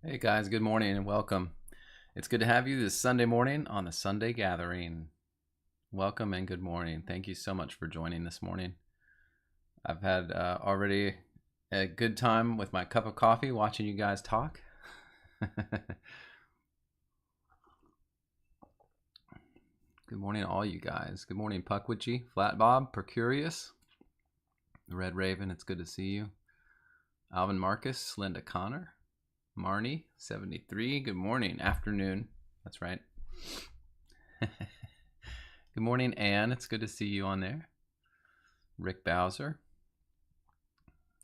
Hey guys, good morning and welcome. It's good to have you this Sunday morning on the Sunday Gathering. Welcome and good morning. Thank you so much for joining this morning. I've had already a good time with my cup of coffee watching you guys talk. Good morning all you guys. Good morning Puckwitchy, Flat Bob, Percurious, the Red Raven, it's good to see you. Alvin Marcus, Linda Connor, Marnie, 73. Good morning. Afternoon. That's right. Good morning, Anne. It's good to see you on there. Rick Bowser.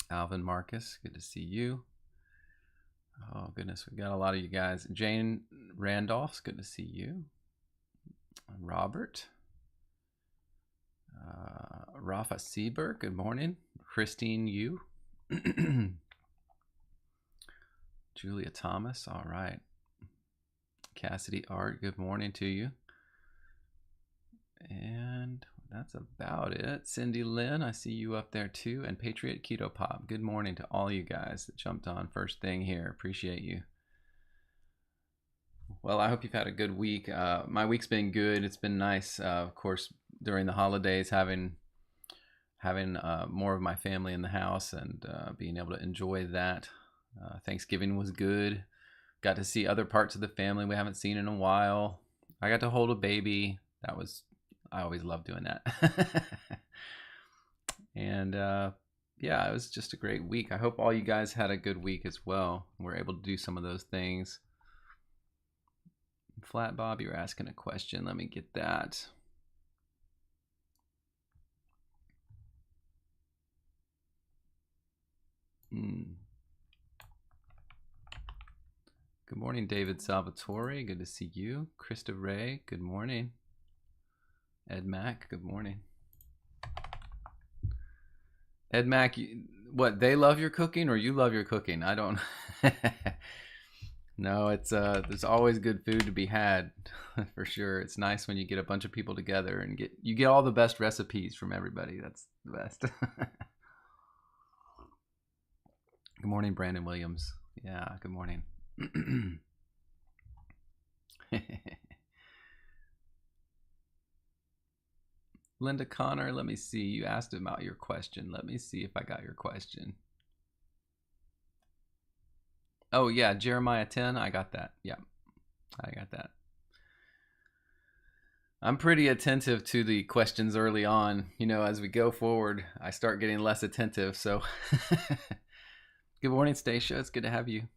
Alvin Marcus. Good to see you. Oh, goodness. We've got a lot of you guys. Jane Randolph's good to see you. Robert. Rafa Seberg. Good morning. Christine Yu. Julia Thomas, all right. Cassidy Art, good morning to you. And that's about it. Cindy Lynn, I see you up there too. And Patriot Keto Pop, good morning to all you guys that jumped on first thing here. Appreciate you. Well, I hope you've had a good week. My week's been good. It's been nice, of course, during the holidays, having more of my family in the house and being able to enjoy that. Thanksgiving was good. Got to see other parts of the family we haven't seen in a while. I got to hold a baby. I always love doing that. And yeah, it was just a great week. I hope all you guys had a good week as well. We're able to do some of those things. Flat Bob, you're asking a question. Let me get that. Good morning, David Salvatore. Good to see you. Krista Ray, good morning. Ed Mack, good morning. Ed Mack, what, they love your cooking or you love your cooking? I don't. No, it's there's always good food to be had for sure. It's nice when you get a bunch of people together and you get all the best recipes from everybody. That's the best. Good morning, Brandon Williams. Yeah, good morning. Linda Connor, let me see. You asked about your question. Let me see if I got your question. Oh, yeah, Jeremiah 10. I got that. Yeah, I got that. I'm pretty attentive to the questions early on. You know, as we go forward, I start getting less attentive. So, good morning, Stacia. It's good to have you.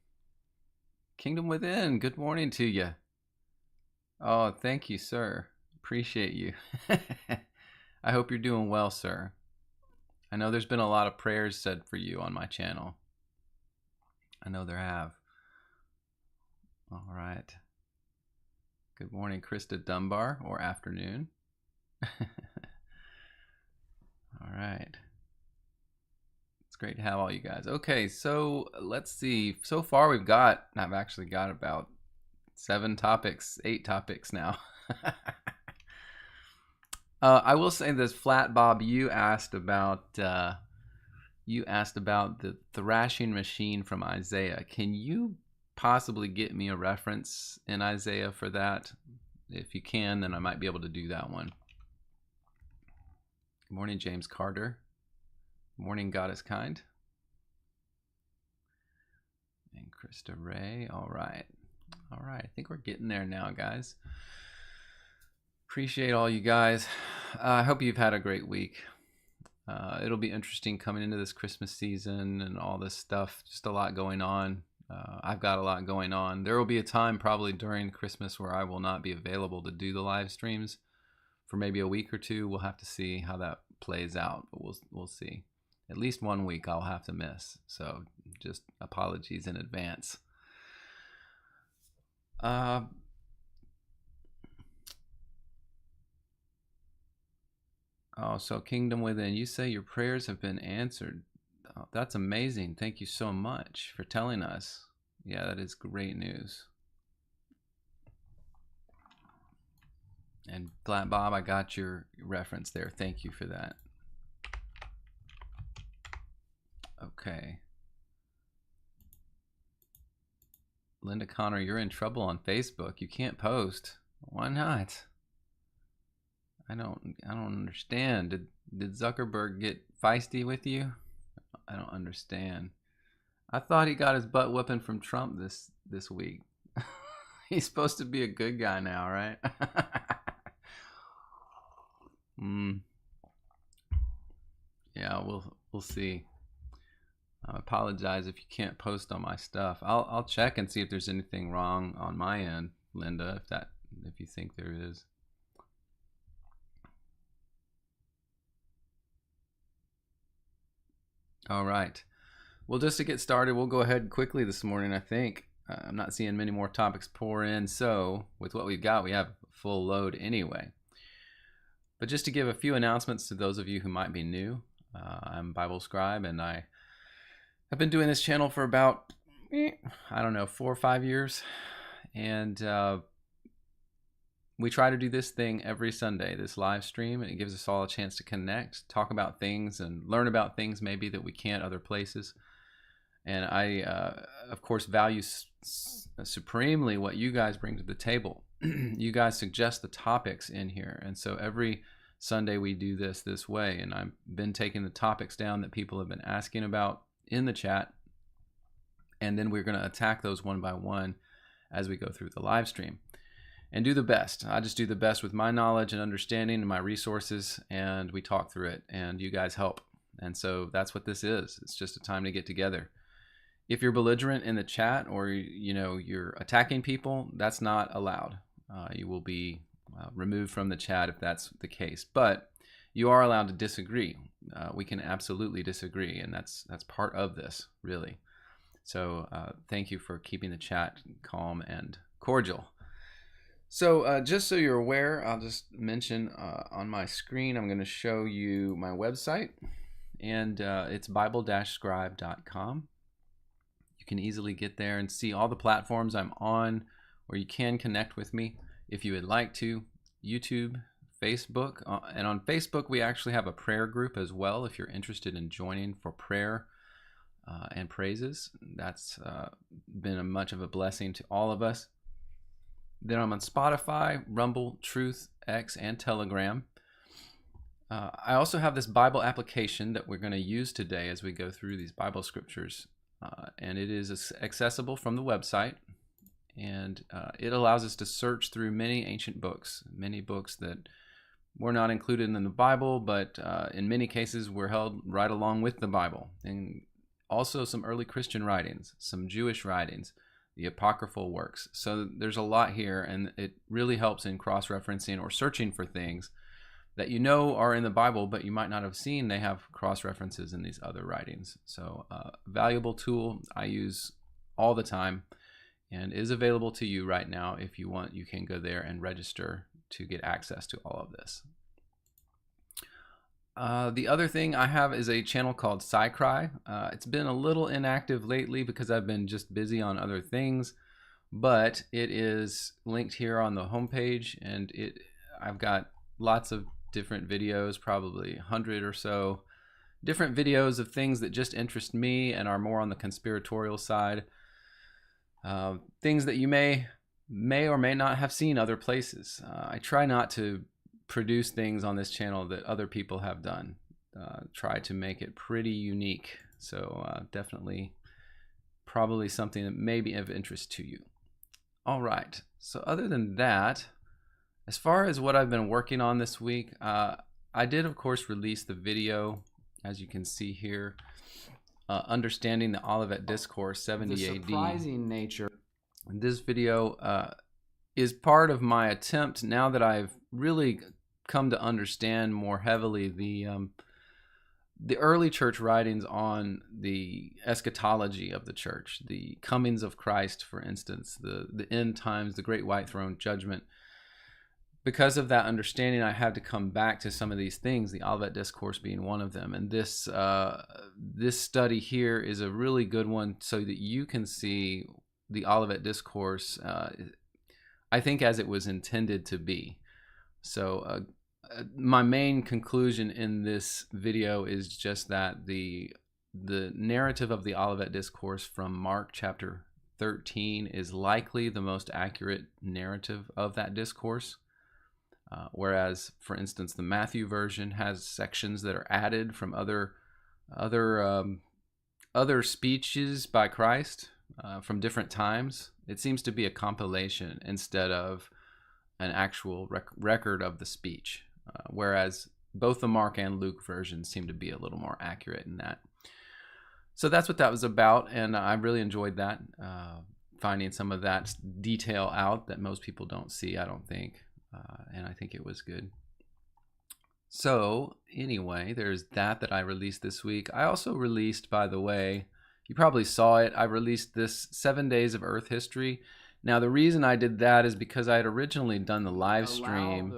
Kingdom Within, good morning to you. Oh, thank you, sir. Appreciate you. I hope you're doing well, sir. I know there's been a lot of prayers said for you on my channel. I know there have. All right. Good morning, Krista Dunbar, or afternoon. All right. It's great to have all you guys. Okay, so let's see. So far I've actually got about 8 topics now. I will say this, Flat Bob, you asked about the thrashing machine from Isaiah. Can you possibly get me a reference in Isaiah for that? If you can, then I might be able to do that one. Good morning, James Carter. Good morning, God is kind. And Krista Ray. All right. I think we're getting there now, guys. Appreciate all you guys. I hope you've had a great week. It'll be interesting coming into this Christmas season and all this stuff. Just a lot going on. I've got a lot going on. There will be a time probably during Christmas where I will not be available to do the live streams for maybe a week or two. We'll have to see how that plays out, but we'll see. At least 1 week I'll have to miss. So just apologies in advance. Oh, so Kingdom Within, you say your prayers have been answered. Oh, that's amazing. Thank you so much for telling us. Yeah, that is great news. And Flat Bob, I got your reference there. Thank you for that. Okay. Linda Connor, you're in trouble on Facebook. You can't post. Why not? I don't understand. Did Zuckerberg get feisty with you? I don't understand. I thought he got his butt whipping from Trump this week. He's supposed to be a good guy now, right? Yeah, we'll see. I apologize if you can't post on my stuff. I'll check and see if there's anything wrong on my end, Linda, if you think there is. All right. Well, just to get started, we'll go ahead quickly this morning, I think. I'm not seeing many more topics pour in, so with what we've got, we have full load anyway. But just to give a few announcements to those of you who might be new, I'm Bible Scribe, and I have been doing this channel for about, 4 or 5 years, and we try to do this thing every Sunday, this live stream, and it gives us all a chance to connect, talk about things, and learn about things maybe that we can't other places. And I, of course, value supremely what you guys bring to the table. You guys suggest the topics in here, and so every Sunday we do this way, and I've been taking the topics down that people have been asking about in the chat, and then we're going to attack those one by one as we go through the live stream and do the best. I just do the best with my knowledge and understanding and my resources, and we talk through it, and you guys help. And so that's what this is. It's just a time to get together. If you're belligerent in the chat, or you're attacking people, that's not allowed. You will be removed from the chat if that's the case. But you are allowed to disagree. We can absolutely disagree, and that's part of this, really. So thank you for keeping the chat calm and cordial. So just so you're aware, I'll just mention on my screen, I'm going to show you my website, and it's bible-scribe.com. You can easily get there and see all the platforms I'm on where you can connect with me if you would like to. YouTube, Facebook, and on Facebook we actually have a prayer group as well if you're interested in joining for prayer and praises. That's been much of a blessing to all of us. Then I'm on Spotify, Rumble, Truth, X, and Telegram. I also have this Bible application that we're going to use today as we go through these Bible scriptures. And it is accessible from the website, and it allows us to search through many ancient books, many books that were not included in the Bible, but in many cases were held right along with the Bible, and also some early Christian writings, some Jewish writings, the apocryphal works. So there's a lot here, and it really helps in cross-referencing or searching for things that are in the Bible, but you might not have seen. They have cross-references in these other writings. So valuable tool I use all the time, and is available to you right now. If you want, you can go there and register to get access to all of this. The other thing I have is a channel called SciCry. It's been a little inactive lately because I've been just busy on other things, but it is linked here on the homepage, and I've got lots of different videos, probably 100 or so different videos of things that just interest me and are more on the conspiratorial side. Things that you may or may not have seen other places. I try not to produce things on this channel that other people have done. Try to make it pretty unique. So definitely probably something that may be of interest to you. All right. So other than that, as far as what I've been working on this week, I did, of course, release the video, as you can see here, Understanding the Olivet Discourse, 70 AD. The surprising nature. This video is part of my attempt, now that I've really come to understand more heavily the early church writings on the eschatology of the church, the comings of Christ, for instance, the end times, the great white throne judgment. Because of that understanding, I had to come back to some of these things, the Olivet Discourse being one of them. And this study here is a really good one so that you can see the Olivet Discourse, I think, as it was intended to be. So my main conclusion in this video is just that the narrative of the Olivet Discourse from Mark chapter 13 is likely the most accurate narrative of that discourse. Whereas, for instance, the Matthew version has sections that are added from other speeches by Christ from different times. It seems to be a compilation instead of an actual record of the speech. Whereas both the Mark and Luke versions seem to be a little more accurate in that. So that's what that was about, and I really enjoyed that, finding some of that detail out that most people don't see, I don't think, and I think it was good. So anyway, there's that I released this week. I also released, by the way, you probably saw it, I released this 7 Days of Earth History. Now the reason I did that is because I had originally done the live stream.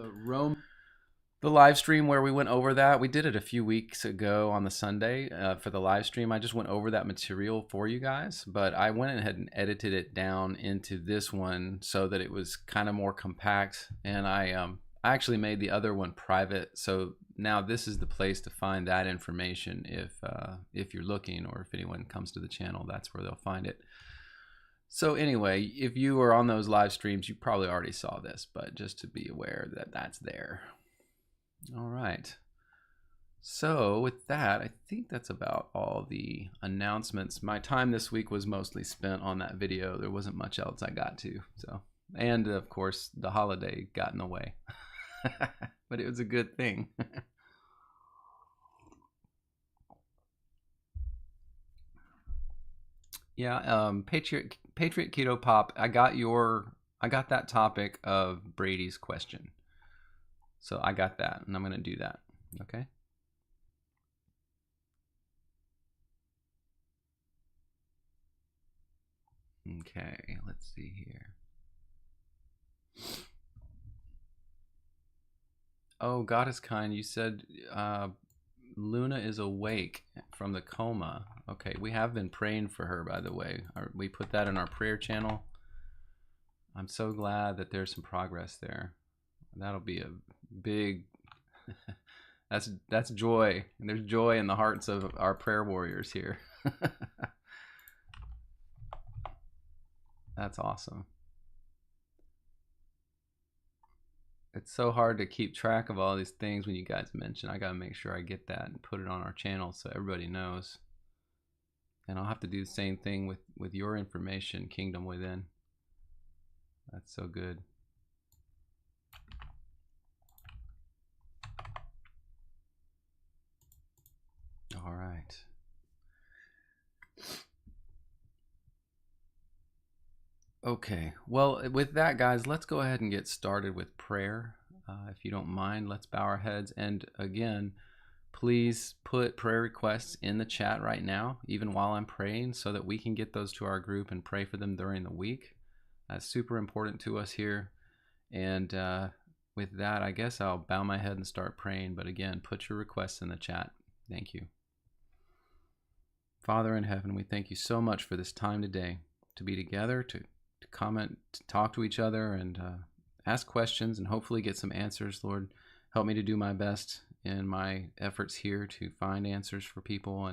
The live stream where we went over that, we did it a few weeks ago on the Sunday for the live stream. I just went over that material for you guys, but I went ahead and edited it down into this one so that it was kind of more compact, and I actually made the other one private, so now this is the place to find that information if you're looking, or if anyone comes to the channel, that's where they'll find it. So anyway, if you were on those live streams, you probably already saw this, but just to be aware that that's there. All right. So with that, I think that's about all the announcements. My time this week was mostly spent on that video. There wasn't much else I got to. So, and of course, the holiday got in the way. But it was a good thing. Yeah, Patriot Keto Pop, I got that topic of Brady's question. So I got that, and I'm going to do that, okay? Okay, let's see here. Oh, God is kind. You said Luna is awake from the coma. Okay, we have been praying for her, by the way. We put that in our prayer channel. I'm so glad that there's some progress there. That'll be a big that's joy, and there's joy in the hearts of our prayer warriors here. That's awesome. It's so hard to keep track of all these things when you guys mention. I gotta make sure I get that and put it on our channel so everybody knows. And I'll have to do the same thing with your information, Kingdom Within. That's so good. All right. Okay, well, with that, guys, let's go ahead and get started with prayer. If you don't mind, let's bow our heads. And again, please put prayer requests in the chat right now, even while I'm praying, so that we can get those to our group and pray for them during the week. That's super important to us here. And with that, I guess I'll bow my head and start praying. But again, put your requests in the chat. Thank you. Father in heaven, we thank you so much for this time today to be together, to comment, to talk to each other, and ask questions, and hopefully get some answers. Lord, help me to do my best in my efforts here to find answers for people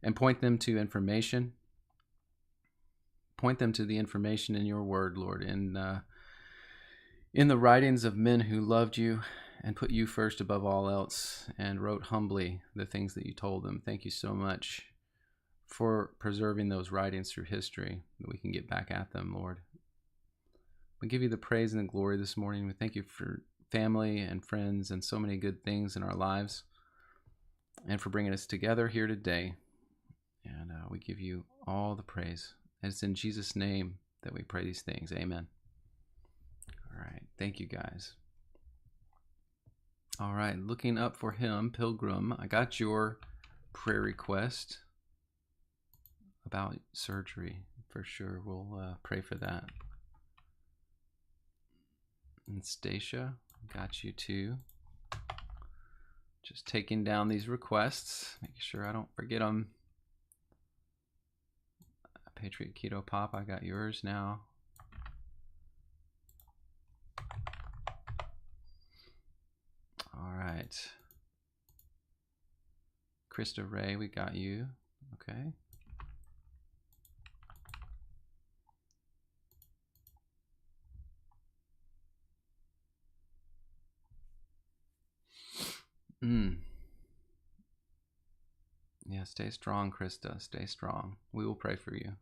and point them to information. Point them to the information in your word, Lord, in the writings of men who loved you and put you first above all else and wrote humbly the things that you told them. Thank you so much for preserving those writings through history, that we can get back at them, Lord. We give you the praise and the glory this morning. We thank you for family and friends and so many good things in our lives, and for bringing us together here today. And we give you all the praise. And it's in Jesus' name that we pray these things. Amen. All right. Thank you, guys. All right. Looking up for him, Pilgrim, I got your prayer request about surgery. For sure, we'll pray for that. And Stacia, got you too. Just taking down these requests, making sure I don't forget them. Patriot Keto Pop, I got yours now. All right. Krista Ray, we got you. Okay. Mm. Yeah, stay strong, Krista. Stay strong. We will pray for you.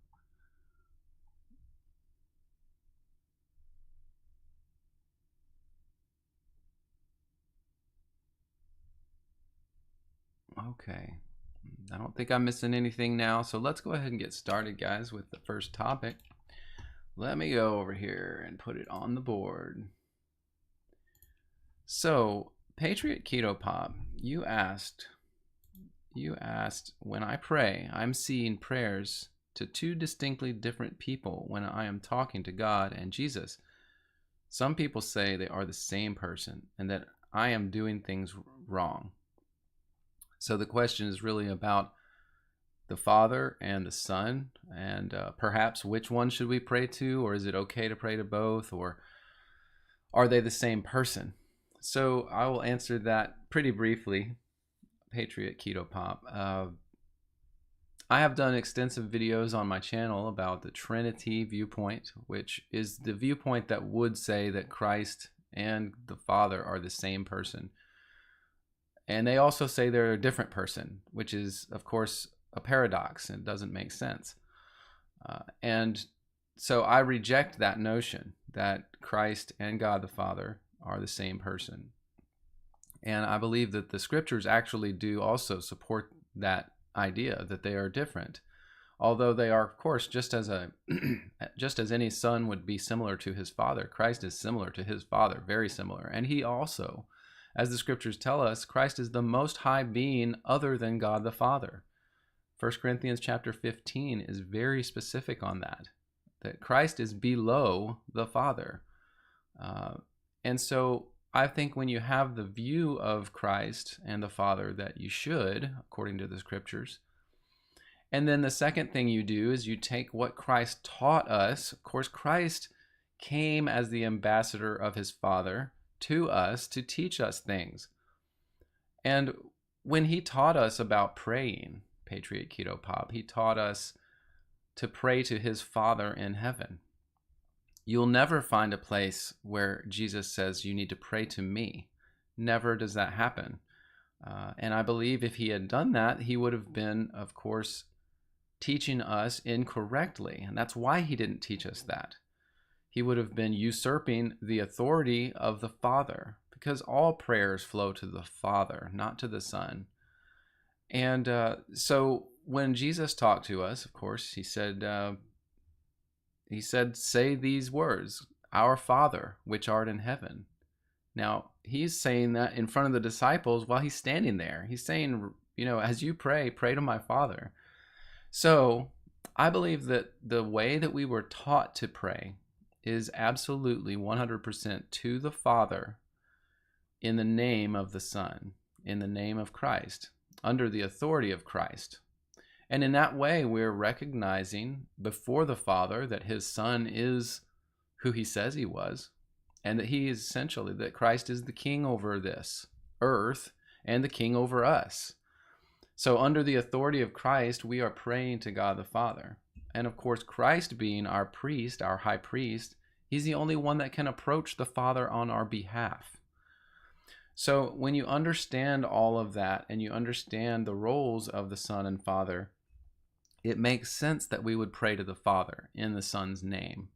Okay. I don't think I'm missing anything now, so let's go ahead and get started, guys, with the first topic. Let me go over here and put it on the board. So, Patriot Keto Pop, you asked, when I pray, I'm seeing prayers to two distinctly different people when I am talking to God and Jesus. Some people say they are the same person and that I am doing things wrong. So the question is really about the Father and the Son, and perhaps which one should we pray to, or is it okay to pray to both, or are they the same person? So I will answer that pretty briefly, Patriot Keto Pop. I have done extensive videos on my channel about the Trinity viewpoint, which is the viewpoint that would say that Christ and the Father are the same person. And they also say they're a different person, which is, of course, a paradox and doesn't make sense. And so I reject that notion that Christ and God the Father are the same person. And I believe that the scriptures actually do also support that idea, that they are different. Although they are, of course, just as any son would be similar to his father, Christ is similar to his Father, very similar. And he also, as the scriptures tell us, Christ is the most high being other than God the Father. 1 Corinthians chapter 15 is very specific on that Christ is below the Father. And so I think when you have the view of Christ and the Father that you should, according to the scriptures, and then the second thing you do is you take what Christ taught us. Of course, Christ came as the ambassador of his Father to us to teach us things. And when he taught us about praying, Patriot Keto Pop, he taught us to pray to his Father in heaven. You'll never find a place where Jesus says you need to pray to me. Never does that happen. And I believe if he had done that, he would have been, of course, teaching us incorrectly. And that's why he didn't teach us that. He would have been usurping the authority of the Father, because all prayers flow to the Father, not to the Son. And so when Jesus talked to us, of course, he said, say these words, our Father, which art in heaven. Now, he's saying that in front of the disciples while he's standing there. He's saying, as you pray, pray to my Father. So I believe that the way that we were taught to pray is absolutely 100% to the Father in the name of the Son, in the name of Christ, under the authority of Christ. And in that way, we're recognizing before the Father that his Son is who he says he was, and that he is essentially, that Christ is the king over this earth and the king over us. So under the authority of Christ, we are praying to God the Father. And of course, Christ being our priest, our high priest, he's the only one that can approach the Father on our behalf. So when you understand all of that and you understand the roles of the Son and Father, it makes sense that we would pray to the Father in the Son's name,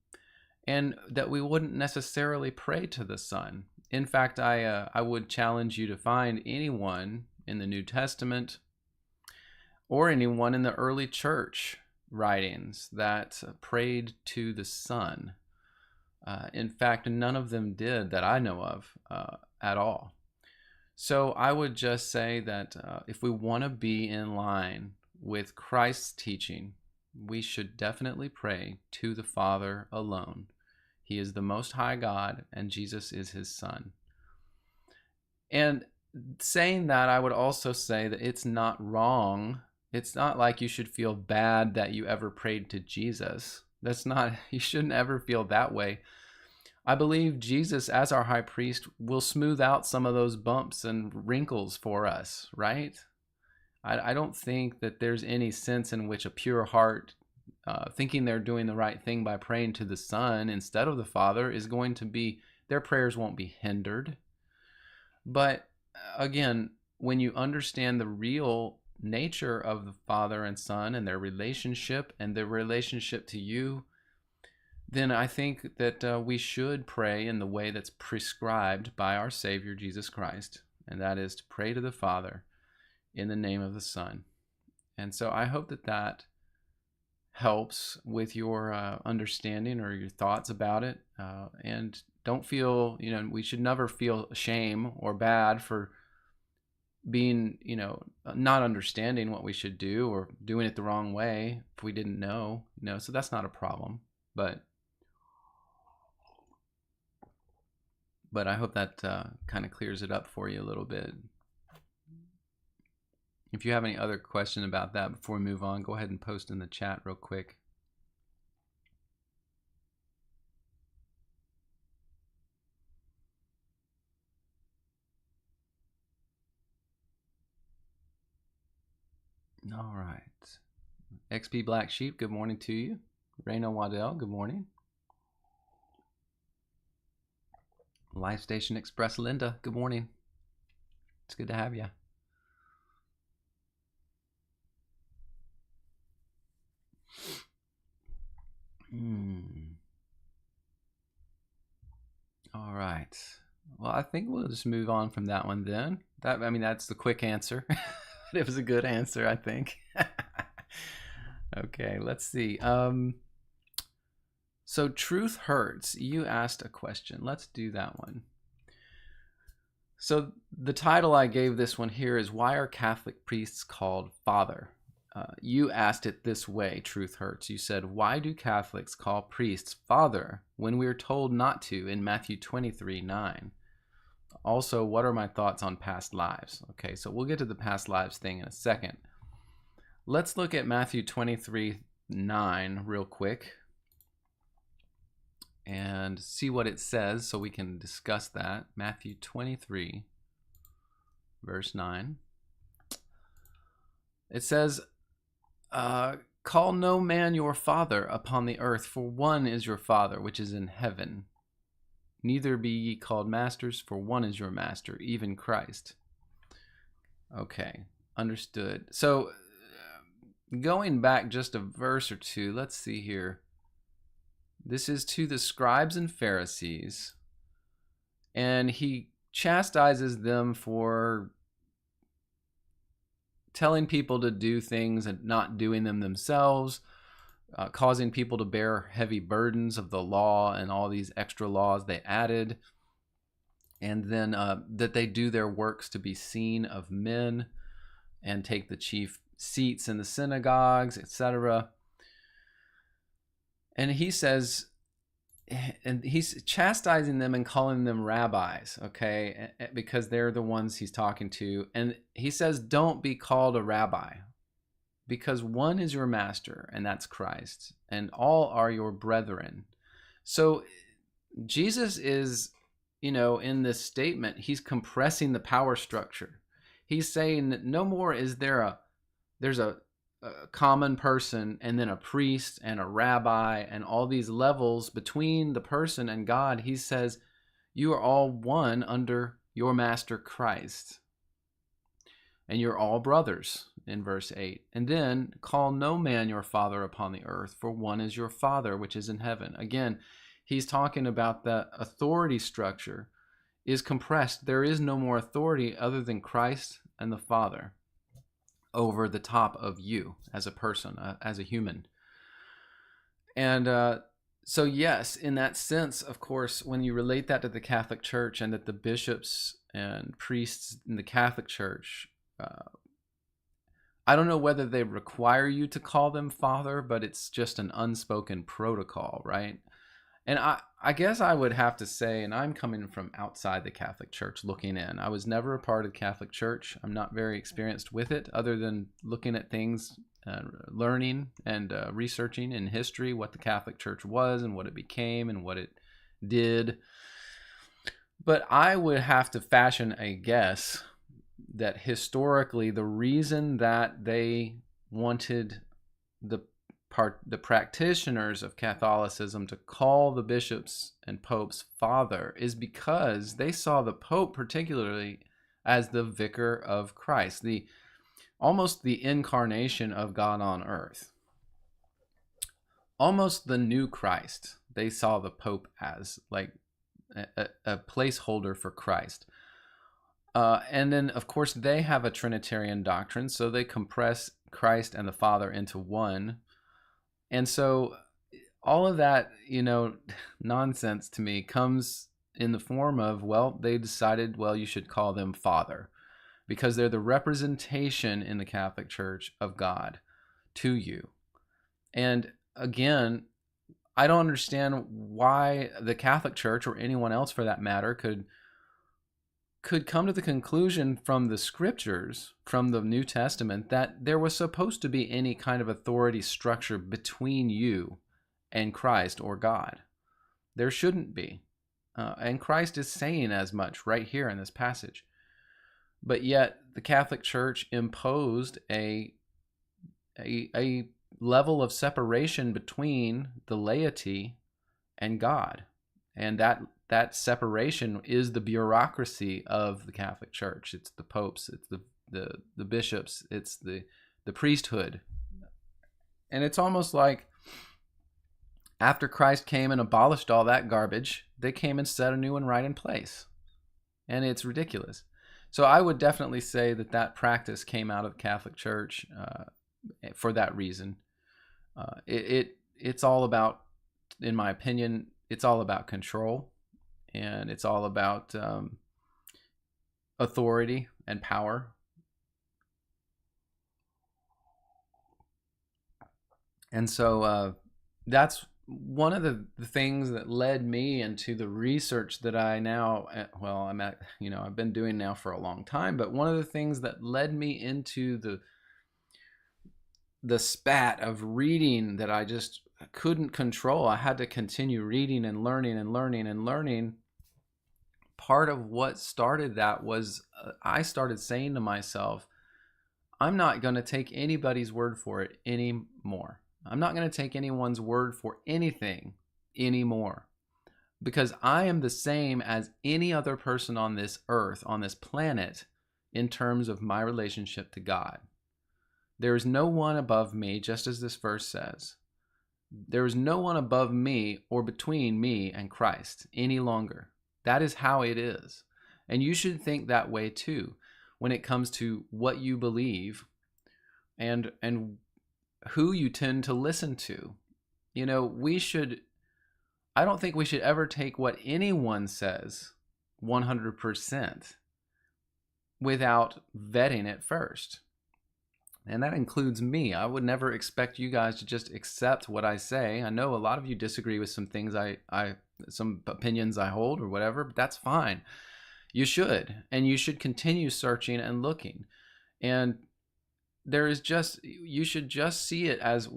and that we wouldn't necessarily pray to the Son. In fact, I would challenge you to find anyone in the New Testament or anyone in the early church writings that prayed to the Son. In fact, none of them did that I know of at all. So I would just say that if we want to be in line with Christ's teaching, we should definitely pray to the Father alone. He is the Most High God, and Jesus is his Son. And saying that, I would also say that it's not wrong. It's not like you should feel bad that you ever prayed to Jesus. You shouldn't ever feel that way. I believe Jesus, as our high priest, will smooth out some of those bumps and wrinkles for us, right? I don't think that there's any sense in which a pure heart, thinking they're doing the right thing by praying to the Son instead of the Father, is going to be, their prayers won't be hindered. But again, when you understand the real nature of the Father and Son and their relationship and their relationship to you, then I think that we should pray in the way that's prescribed by our Savior, Jesus Christ, and that is to pray to the Father in the name of the Son. And so I hope that that helps with your understanding or your thoughts about it. And don't feel, we should never feel shame or bad for being, not understanding what we should do or doing it the wrong way if we didn't know, so that's not a problem. But I hope that kind of clears it up for you a little bit. If you have any other question about that before we move on, go ahead and post in the chat real quick. All right. XP Black Sheep, good morning to you. Raina Waddell, good morning. Life Station Express Linda, good morning. It's good to have you. All right. Well, I think we'll just move on from that one then. That's the quick answer. It was a good answer, I think. Okay, let's see. So truth hurts. You asked a question. Let's do that one. So the title I gave this one here is, why are Catholic priests called Father? You asked it this way, Truth Hurts. You said, why do Catholics call priests Father when we are told not to in Matthew 23:9? Also, what are my thoughts on past lives? Okay, so we'll get to the past lives thing in a second. Let's look at Matthew 23:9 real quick and see what it says so we can discuss that. Matthew 23, verse 9. It says, call no man your father upon the earth, for one is your Father which is in heaven. Neither be ye called masters, for one is your master, even Christ. Okay, understood. So going back just a verse or two, let's see here. This is to the scribes and Pharisees, and he chastises them for telling people to do things and not doing them themselves, causing people to bear heavy burdens of the law and all these extra laws they added, and then that they do their works to be seen of men and take the chief seats in the synagogues, etc. And he says, and he's chastising them and calling them rabbis, okay, because they're the ones he's talking to. And he says, don't be called a rabbi, because one is your master, and that's Christ, and all are your brethren. So Jesus is, in this statement, he's compressing the power structure. He's saying that no more is there's a common person and then a priest and a rabbi and all these levels between the person and God. He says, you are all one under your master Christ, and you're all brothers in verse 8. And then, call no man your father upon the earth, for one is your Father which is in heaven. Again, he's talking about the authority structure is compressed. There is no more authority other than Christ and the Father over the top of you as a person, as a human. And so yes, in that sense, of course, when you relate that to the Catholic Church and that the bishops and priests in the Catholic Church, I don't know whether they require you to call them Father, but it's just an unspoken protocol, right? And I guess I would have to say, and I'm coming from outside the Catholic Church looking in. I was never a part of the Catholic Church. I'm not very experienced with it, other than looking at things, learning and researching in history what the Catholic Church was and what it became and what it did. But I would have to fashion a guess that historically the reason that they wanted the practitioners of Catholicism to call the bishops and popes Father is because they saw the Pope particularly as the vicar of Christ, the almost the incarnation of God on earth, almost the new Christ. They saw the Pope as like a placeholder for Christ. And then, of course, they have a Trinitarian doctrine, so they compress Christ and the Father into one. And so all of that, nonsense to me comes in the form of, well, they decided, well, you should call them Father, because they're the representation in the Catholic Church of God to you. And again, I don't understand why the Catholic Church, or anyone else for that matter, could come to the conclusion from the scriptures, from the New Testament, that there was supposed to be any kind of authority structure between you and Christ or God. There shouldn't be. And Christ is saying as much right here in this passage. But yet the Catholic Church imposed a level of separation between the laity and God. And that separation is the bureaucracy of the Catholic Church. It's the popes, it's the bishops, it's the priesthood. And it's almost like after Christ came and abolished all that garbage, they came and set a new one right in place. And it's ridiculous. So I would definitely say that practice came out of the Catholic Church for that reason. It's all about, in my opinion, it's all about control, and it's all about authority and power. And so that's one of the things that led me into the research that I now, I've been doing now for a long time, but one of the things that led me into the spat of reading that I just couldn't control. I had to continue reading and learning and learning and learning. Part of what started that was I started saying to myself, I'm not going to take anybody's word for it anymore. I'm not going to take anyone's word for anything anymore, because I am the same as any other person on this earth, on this planet, in terms of my relationship to God. There is no one above me, just as this verse says. There is no one above me or between me and Christ any longer. That is how it is. And you should think that way too when it comes to what you believe and who you tend to listen to. I don't think we should ever take what anyone says 100% without vetting it first. And that includes me. I would never expect you guys to just accept what I say. I know a lot of you disagree with some things some opinions I hold or whatever, but that's fine. You should, and you should continue searching and looking. And you should just see it as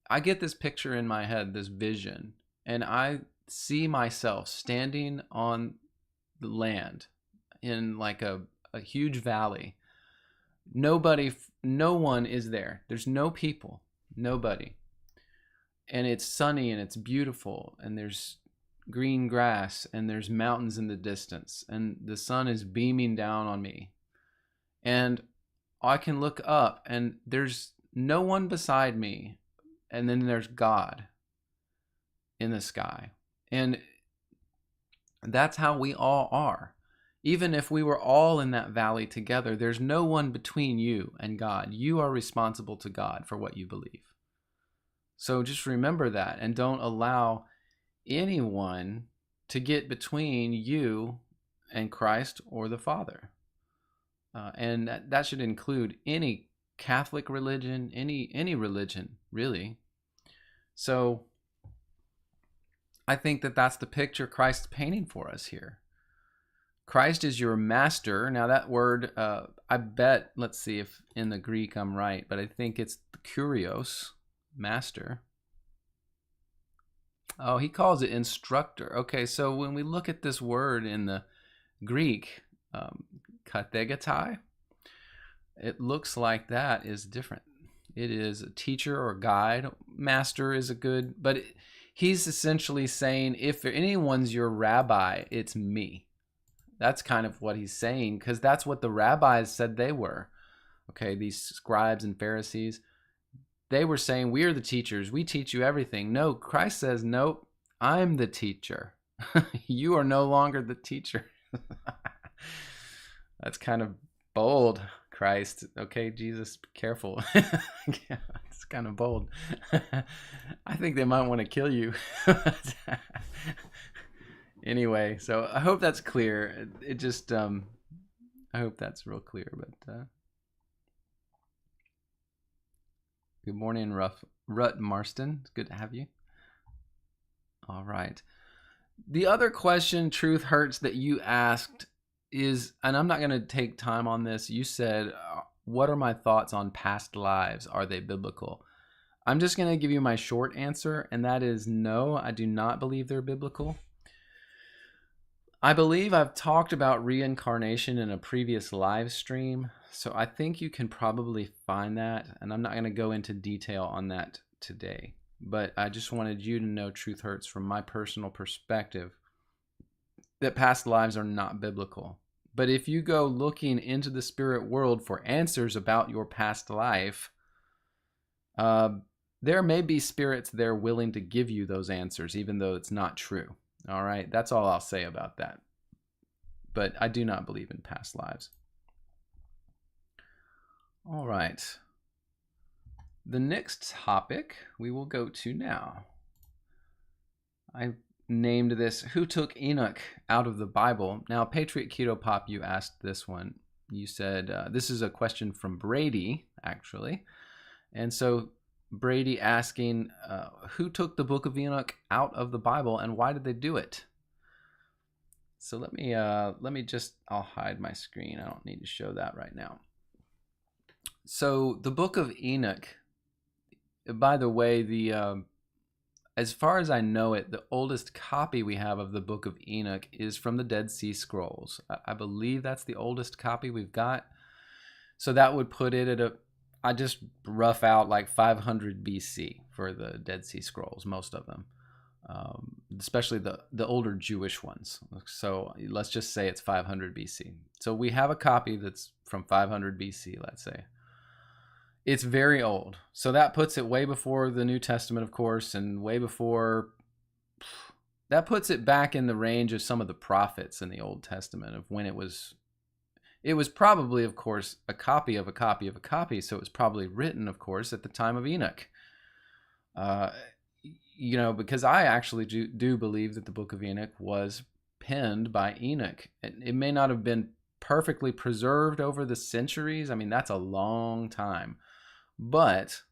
I get this picture in my head, this vision, and I see myself standing on the land in like a huge valley. No one is there. There's no people, nobody. And it's sunny and it's beautiful, and there's green grass and there's mountains in the distance, and the sun is beaming down on me. And I can look up and there's no one beside me, and then there's God in the sky. And that's how we all are. Even if we were all in that valley together, there's no one between you and God. You are responsible to God for what you believe. So just remember that, and don't allow anyone to get between you and Christ or the Father. And that should include any Catholic religion, any religion, really. So I think that's the picture Christ's painting for us here. Christ is your master. Now that word, I bet, let's see if in the Greek I'm right, but I think it's kurios, master. Oh, he calls it instructor. Okay, so when we look at this word in the Greek, kathegetai, it looks like that is different. It is a teacher or guide. Master is a good, but he's essentially saying if anyone's your rabbi, it's me. That's kind of what he's saying, because that's what the rabbis said they were. Okay, these scribes and Pharisees, they were saying, we are the teachers. We teach you everything. No, Christ says, nope, I'm the teacher. You are no longer the teacher. That's kind of bold, Christ. Okay, Jesus, be careful. It's kind of bold. I think they might want to kill you. Anyway, so I hope that's clear. It just, I hope that's real clear. But good morning, Rut Marston. It's good to have you. All right. The other question, Truth Hurts, that you asked is, and I'm not going to take time on this. You said, what are my thoughts on past lives? Are they biblical? I'm just going to give you my short answer, and that is no, I do not believe they're biblical. I believe I've talked about reincarnation in a previous live stream, so I think you can probably find that, and I'm not going to go into detail on that today. But I just wanted you to know, Truth Hurts, from my personal perspective, that past lives are not biblical. But if you go looking into the spirit world for answers about your past life, there may be spirits there willing to give you those answers, even though it's not true. All right, that's all I'll say about that. But I do not believe in past lives. All right. The next topic we will go to now. I named this, Who Took Enoch Out of the Bible? Now, Patriot Keto Pop, you asked this one. You said, this is a question from Brady, actually. And so Brady asking, who took the Book of Enoch out of the Bible and why did they do it? So let me just, I'll hide my screen. I don't need to show that right now. So the Book of Enoch, by the way, as far as I know it, the oldest copy we have of the Book of Enoch is from the Dead Sea Scrolls. I believe that's the oldest copy we've got. So that would put it at I just rough out like 500 BC for the Dead Sea Scrolls, most of them, especially the older Jewish ones. So let's just say it's 500 BC. So we have a copy that's from 500 BC, let's say. It's very old. So that puts it way before the New Testament, of course, and way before, that puts it back in the range of some of the prophets in the Old Testament of when it was probably, of course, a copy of a copy of a copy. So it was probably written, of course, at the time of Enoch. Because I actually do believe that the Book of Enoch was penned by Enoch. It may not have been perfectly preserved over the centuries. I mean, that's a long time. But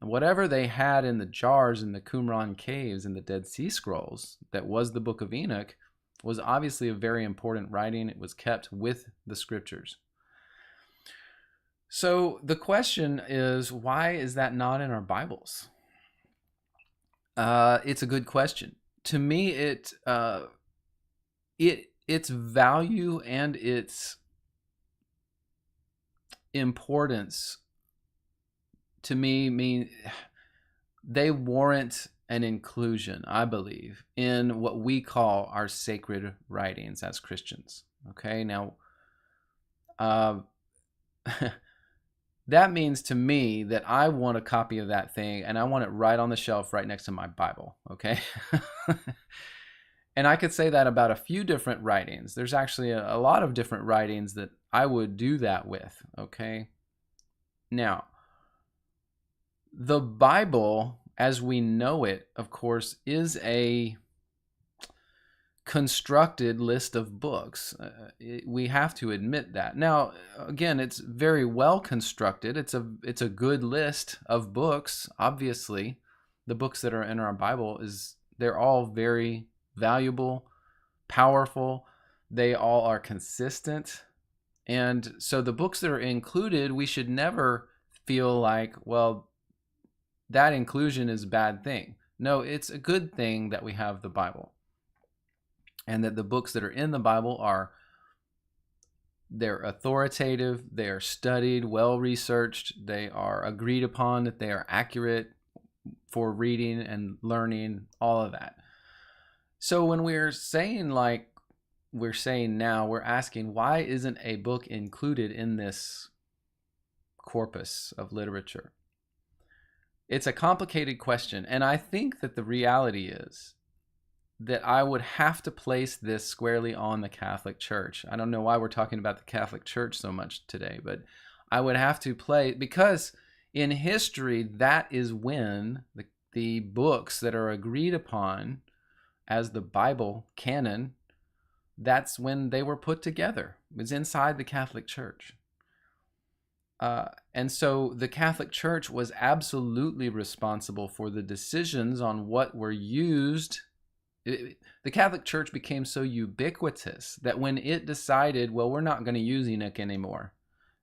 whatever they had in the jars in the Qumran caves in the Dead Sea Scrolls that was the Book of Enoch was obviously a very important writing. It was kept with the scriptures. So the question is, why is that not in our Bibles? It's a good question. To me, its value and its importance to me mean they warrant an inclusion, I believe, in what we call our sacred writings as Christians. Okay, now that means to me that I want a copy of that thing and I want it right on the shelf right next to my Bible. Okay. And I could say that about a few different writings. There's actually a lot of different writings that I would do that with. Okay. Now, the Bible, as we know it, of course, is a constructed list of books. We have to admit that. Now, again, it's very well constructed. It's a good list of books. Obviously, the books that are in our Bible they're all very valuable, powerful. They all are consistent. And so the books that are included, we should never feel like, well, that inclusion is a bad thing. No, it's a good thing that we have the Bible. And that the books that are in the Bible they're authoritative, they are studied, well researched, they are agreed upon, that they are accurate for reading and learning, all of that. So when we're saying like we're saying now, we're asking, why isn't a book included in this corpus of literature? It's a complicated question, and I think that the reality is that I would have to place this squarely on the Catholic Church. I don't know why we're talking about the Catholic Church so much today, but I would have to because in history, that is when the books that are agreed upon as the Bible canon, that's when they were put together. It was inside the Catholic Church. And so the Catholic Church was absolutely responsible for the decisions on what were used. The Catholic Church became so ubiquitous that when it decided, well, we're not going to use Enoch anymore,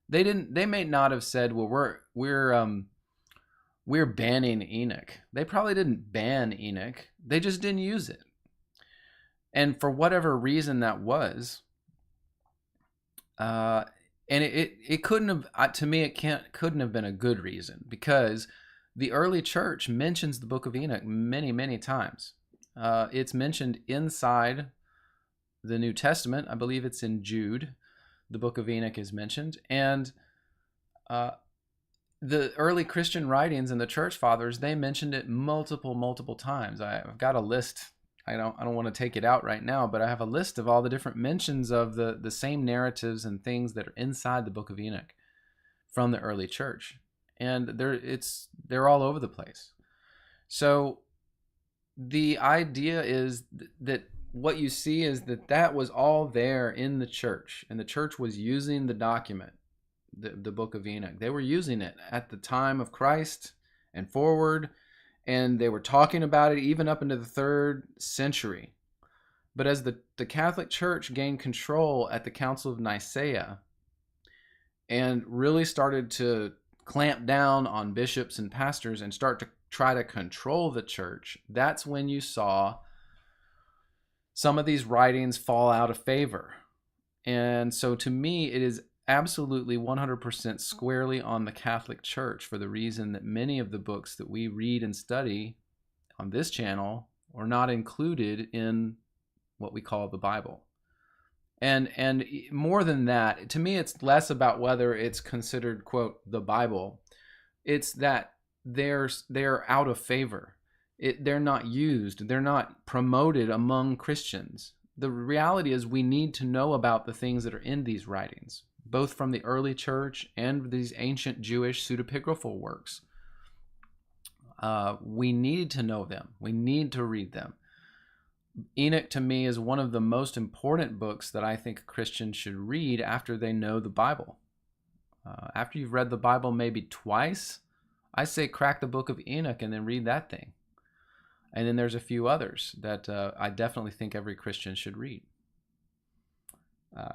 they may not have said, well, we're banning Enoch. They probably didn't ban Enoch. They just didn't use it. And for whatever reason that was, and it couldn't have, to me, couldn't have been a good reason, because the early church mentions the Book of Enoch many, many times. It's mentioned inside the New Testament. I believe it's in Jude. The Book of Enoch is mentioned. And the early Christian writings and the church fathers, they mentioned it multiple times. I've got a list. I don't want to take it out right now, but I have a list of all the different mentions of the same narratives and things that are inside the Book of Enoch from the early church. And they're all over the place. So the idea is that what you see is that was all there in the church, and the church was using the document, the Book of Enoch. They were using it at the time of Christ and forward, and they were talking about it even up into the 3rd century. But as the Catholic Church gained control at the Council of Nicaea and really started to clamp down on bishops and pastors and start to try to control the church, that's when you saw some of these writings fall out of favor. And so to me, it is absolutely 100% squarely on the Catholic Church, for the reason that many of the books that we read and study on this channel are not included in what we call the Bible. And more than that, to me, it's less about whether it's considered, quote, the Bible. It's that they're out of favor. They're not used. They're not promoted among Christians. The reality is we need to know about the things that are in these writings, both from the early church and these ancient Jewish pseudepigraphal works. We need to know them. We need to read them. Enoch, to me, is one of the most important books that I think Christians should read after they know the Bible. After you've read the Bible maybe twice, I say crack the Book of Enoch and then read that thing. And then there's a few others that I definitely think every Christian should read.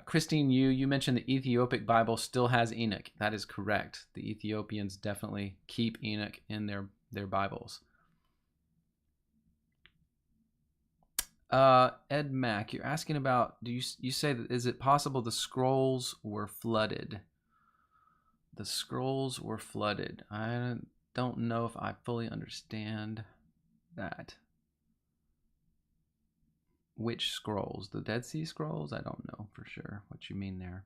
Christine, you mentioned the Ethiopic Bible still has Enoch. That is correct. The Ethiopians definitely keep Enoch in their Bibles. Ed Mack, you're asking about, you say that, is it possible the scrolls were flooded? The scrolls were flooded. I don't know if I fully understand that. Which scrolls? The Dead Sea Scrolls? I don't know for sure what you mean there.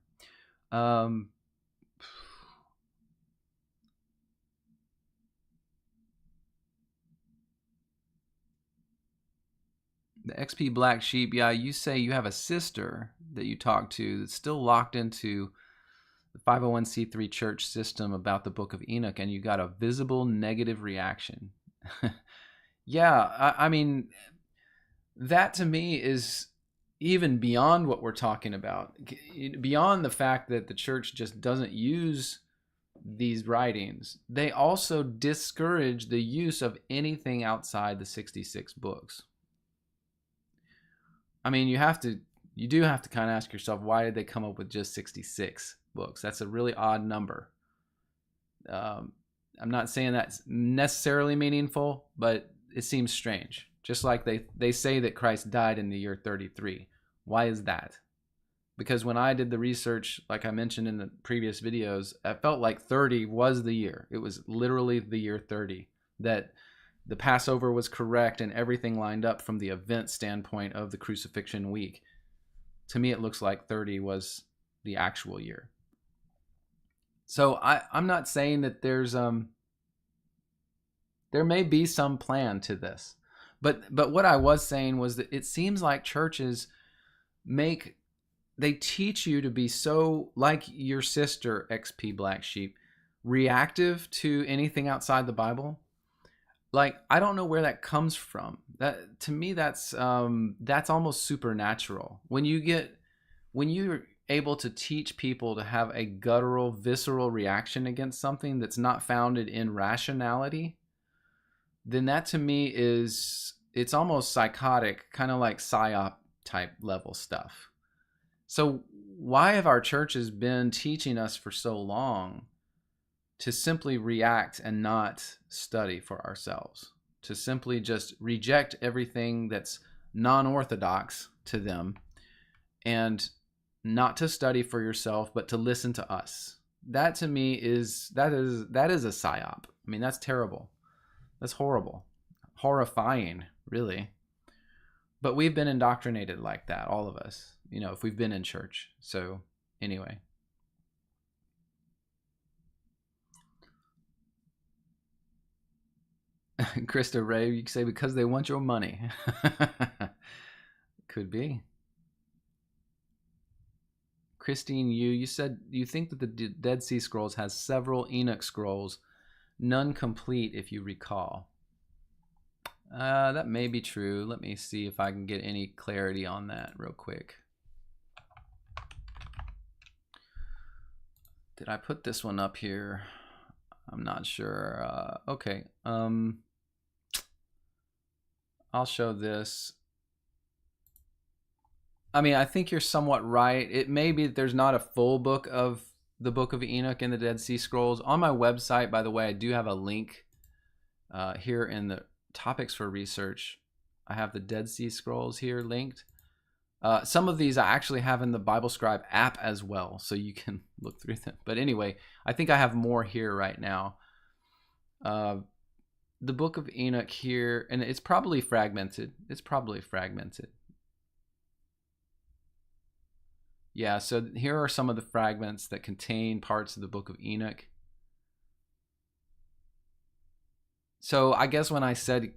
The XP Black Sheep, yeah, you say you have a sister that you talk to that's still locked into the 501c3 church system about the Book of Enoch, and you got a visible negative reaction. Yeah, I mean, that to me is even beyond what we're talking about, beyond the fact that the church just doesn't use these writings. They also discourage the use of anything outside the 66 books. I mean, you do have to kind of ask yourself, why did they come up with just 66 books? That's a really odd number. I'm not saying that's necessarily meaningful, but it seems strange. Just like they say that Christ died in the year 33. Why is that? Because when I did the research, like I mentioned in the previous videos, I felt like 30 was the year. It was literally the year 30. That the Passover was correct and everything lined up from the event standpoint of the crucifixion week. To me, it looks like 30 was the actual year. So I'm not saying that there may be some plan to this, but what I was saying was that it seems like churches they teach you to be so, like your sister XP Black Sheep, reactive to anything outside the Bible. Like, I don't know where that comes from. That, to me, that's almost supernatural. When you're able to teach people to have a guttural, visceral reaction against something that's not founded in rationality, then that to me it's almost psychotic, kind of like psyop type level stuff. So why have our churches been teaching us for so long to simply react and not study for ourselves, to simply just reject everything that's non-orthodox to them, and not to study for yourself, but to listen to us? That to me is a psyop. I mean, that's terrible. That's horrible. Horrifying, really. But we've been indoctrinated like that, all of us, if we've been in church. So anyway. Krista Ray, you can say because they want your money. Could be. Christine, you said you think that the Dead Sea Scrolls has several Enoch scrolls, none complete, if you recall. That may be true. Let me see if I can get any clarity on that real quick. Did I put this one up here? I'm not sure. Okay. I'll show this. I mean, I think you're somewhat right. It may be that there's not a full book of the Book of Enoch and the Dead Sea Scrolls. On my website, by the way, I do have a link here in the topics for research. I have the Dead Sea Scrolls here linked. Some of these I actually have in the Bible Scribe app as well, so you can look through them. But anyway, I think I have more here right now. The Book of Enoch here, and it's probably fragmented. Yeah, so here are some of the fragments that contain parts of the Book of Enoch. So I guess when I said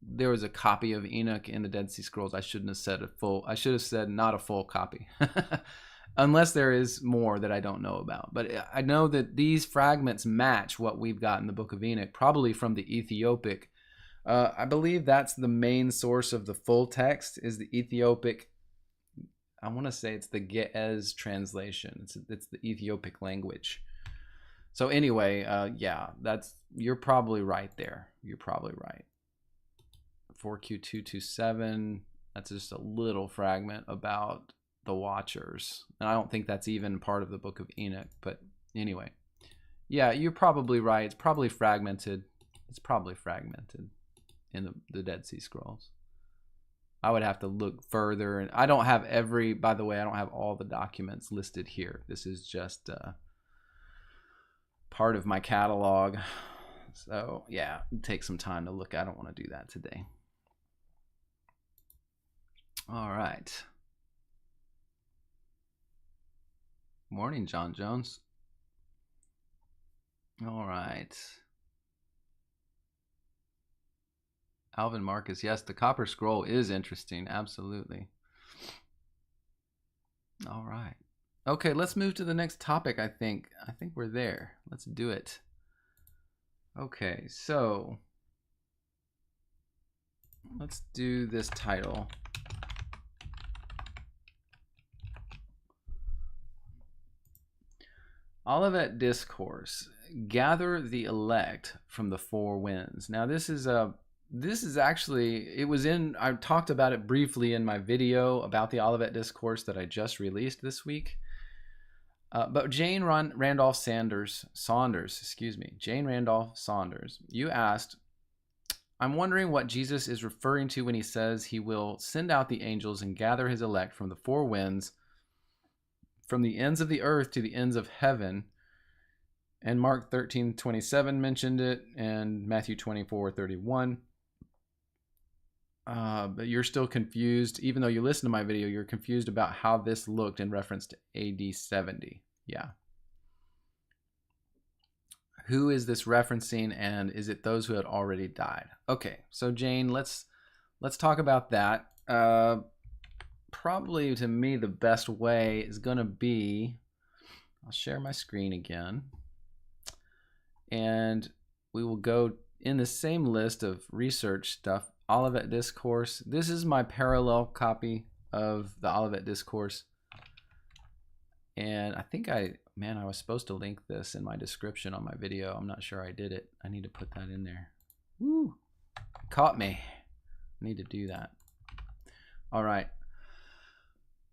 there was a copy of Enoch in the Dead Sea Scrolls, I shouldn't have said I should have said not a full copy. Unless there is more that I don't know about. But I know that these fragments match what we've got in the Book of Enoch, probably from the Ethiopic. I believe that's the main source of the full text, is the Ethiopic. I want to say it's the Ge'ez translation. It's the Ethiopic language. So anyway, yeah, you're probably right there. You're probably right. 4Q227, that's just a little fragment about the Watchers. And I don't think that's even part of the Book of Enoch. But anyway, yeah, you're probably right. It's probably fragmented. In the Dead Sea Scrolls. I would have to look further, and I don't have by the way, I don't have all the documents listed here. This is just part of my catalog. So yeah, take some time to look. I don't want to do that today. All right. Morning, John Jones. All right. Alvin Marcus, yes, the Copper Scroll is interesting. Absolutely. All right. Okay, let's move to the next topic, I think. I think we're there. Let's do it. Okay, so let's do this title. Olivet Discourse, gather the elect from the four winds. Now this is actually, I talked about it briefly in my video about the Olivet Discourse that I just released this week. But Jane Randolph Saunders, you asked, I'm wondering what Jesus is referring to when he says he will send out the angels and gather his elect from the four winds, from the ends of the earth to the ends of heaven. And Mark 13:27 mentioned it, and Matthew 24:31. but you're still confused. Even though you listened to my video, you're confused about how this looked in reference to AD 70. Yeah. Who is this referencing, and is it those who had already died? Okay, so Jane, let's talk about that. Probably to me the best way is going to be, I'll share my screen again, and we will go in the same list of research stuff. Olivet Discourse. This is my parallel copy of the Olivet Discourse. And I think I was supposed to link this in my description on my video. I'm not sure I did it. I need to put that in there. Woo! Caught me. I need to do that. All right.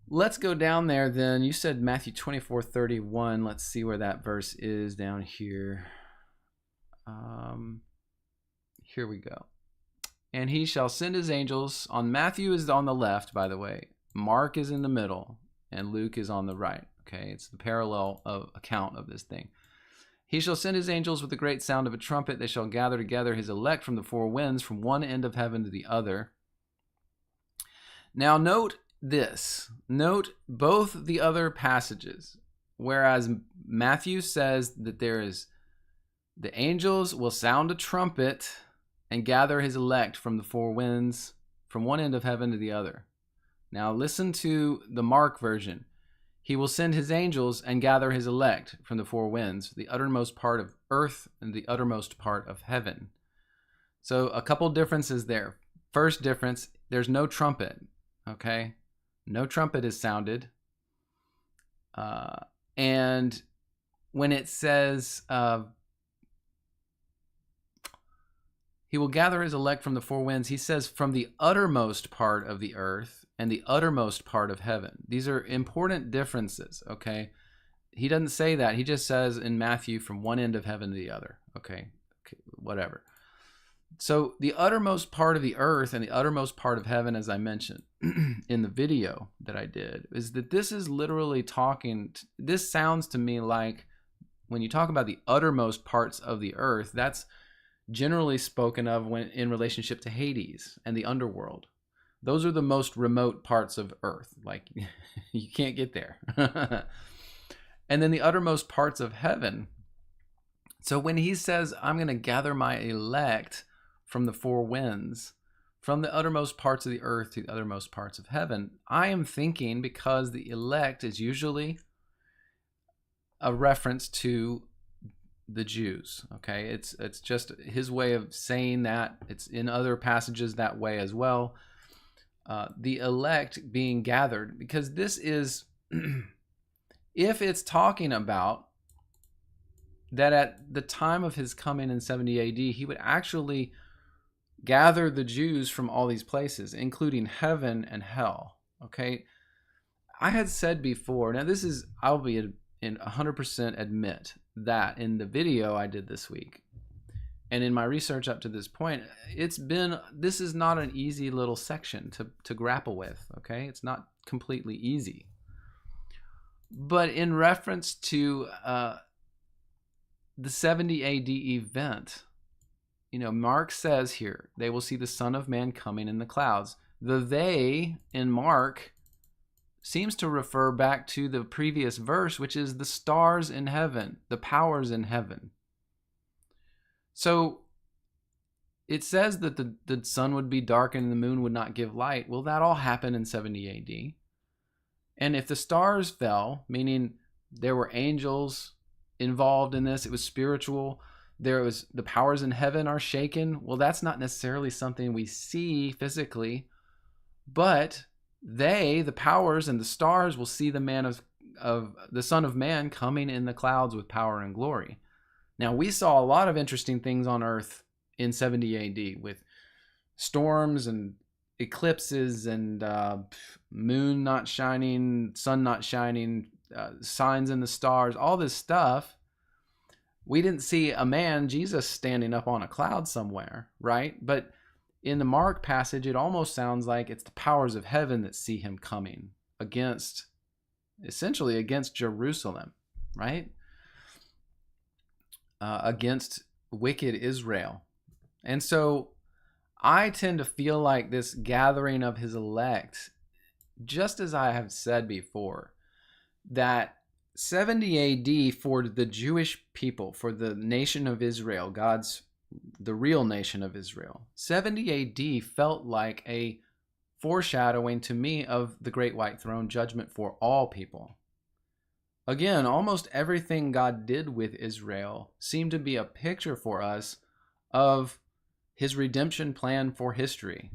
Let's go down there then. You said Matthew 24:31. Let's see where that verse is down here. Here we go. And he shall send his angels. On Matthew is on the left, by the way. Mark is in the middle, and Luke is on the right. Okay, it's the parallel account of this thing. He shall send his angels with the great sound of a trumpet. They shall gather together his elect from the four winds, from one end of heaven to the other. Now note this. Note both the other passages. Whereas Matthew says that the angels will sound a trumpet and gather his elect from the four winds, from one end of heaven to the other. Now listen to the Mark version. He will send his angels and gather his elect from the four winds, the uttermost part of earth and the uttermost part of heaven. So a couple differences there. First difference, there's no trumpet, okay? No trumpet is sounded. And when it says, he will gather his elect from the four winds, he says from the uttermost part of the earth and the uttermost part of heaven. These are important differences, okay? He doesn't say that. He just says in Matthew from one end of heaven to the other, okay, whatever. So the uttermost part of the earth and the uttermost part of heaven, as I mentioned in the video that I did, is that this is literally this sounds to me like when you talk about the uttermost parts of the earth, that's generally spoken of when in relationship to Hades and the underworld. Those are the most remote parts of earth. Like you can't get there. And then the uttermost parts of heaven. So when he says, I'm going to gather my elect from the four winds, from the uttermost parts of the earth to the uttermost parts of heaven, I am thinking, because the elect is usually a reference to the Jews, okay? It's just his way of saying that. It's in other passages that way as well. The elect being gathered, because this is, if it's talking about that at the time of his coming in 70 AD, he would actually gather the Jews from all these places, including heaven and hell, okay? I had said before, now this is, I'll be in 100% admit that in the video I did this week and in my research up to this point, this is not an easy little section to grapple with, okay? It's not completely easy. But in reference to the 70 AD event, Mark says here, they will see the Son of Man coming in the clouds. The they in Mark seems to refer back to the previous verse, which is the stars in heaven, the powers in heaven. So it says that the sun would be darkened and the moon would not give light. Well, that all happened in 70 AD. And if the stars fell, meaning there were angels involved in this, it was spiritual, the powers in heaven are shaken. Well, that's not necessarily something we see physically, but the powers and the stars will see the Son of Man coming in the clouds with power and glory. Now, we saw a lot of interesting things on earth in 70 AD with storms and eclipses and moon not shining, sun not shining, signs in the stars, all this stuff. We didn't see a man, Jesus, standing up on a cloud somewhere, right? But in the Mark passage, it almost sounds like it's the powers of heaven that see him coming essentially against Jerusalem, right? Against wicked Israel. And so I tend to feel like this gathering of his elect, just as I have said before, that 70 AD for the Jewish people, for the nation of Israel, the real nation of Israel, 70 AD felt like a foreshadowing to me of the great white throne judgment for all people. Again, almost everything God did with Israel seemed to be a picture for us of his redemption plan for history.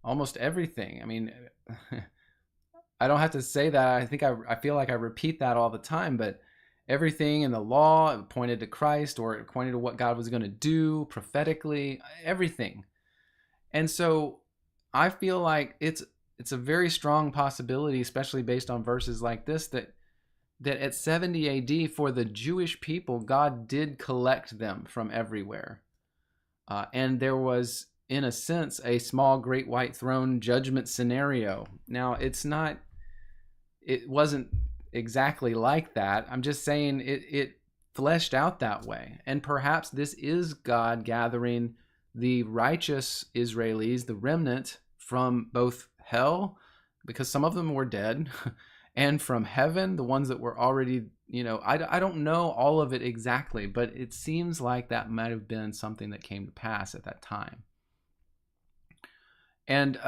Almost everything. I mean, I don't have to say that. I think I feel like I repeat that all the time, but everything in the law pointed to Christ, or it pointed to what God was going to do prophetically, everything. And so I feel like it's a very strong possibility, especially based on verses like this, that at 70 AD for the Jewish people, God did collect them from everywhere. And there was, in a sense, a small great white throne judgment scenario. Now, it wasn't exactly like that. I'm just saying it fleshed out that way. And perhaps this is God gathering the righteous Israelis, the remnant, from both hell, because some of them were dead, and from heaven, the ones that were already, I don't know all of it exactly, but it seems like that might have been something that came to pass at that time. And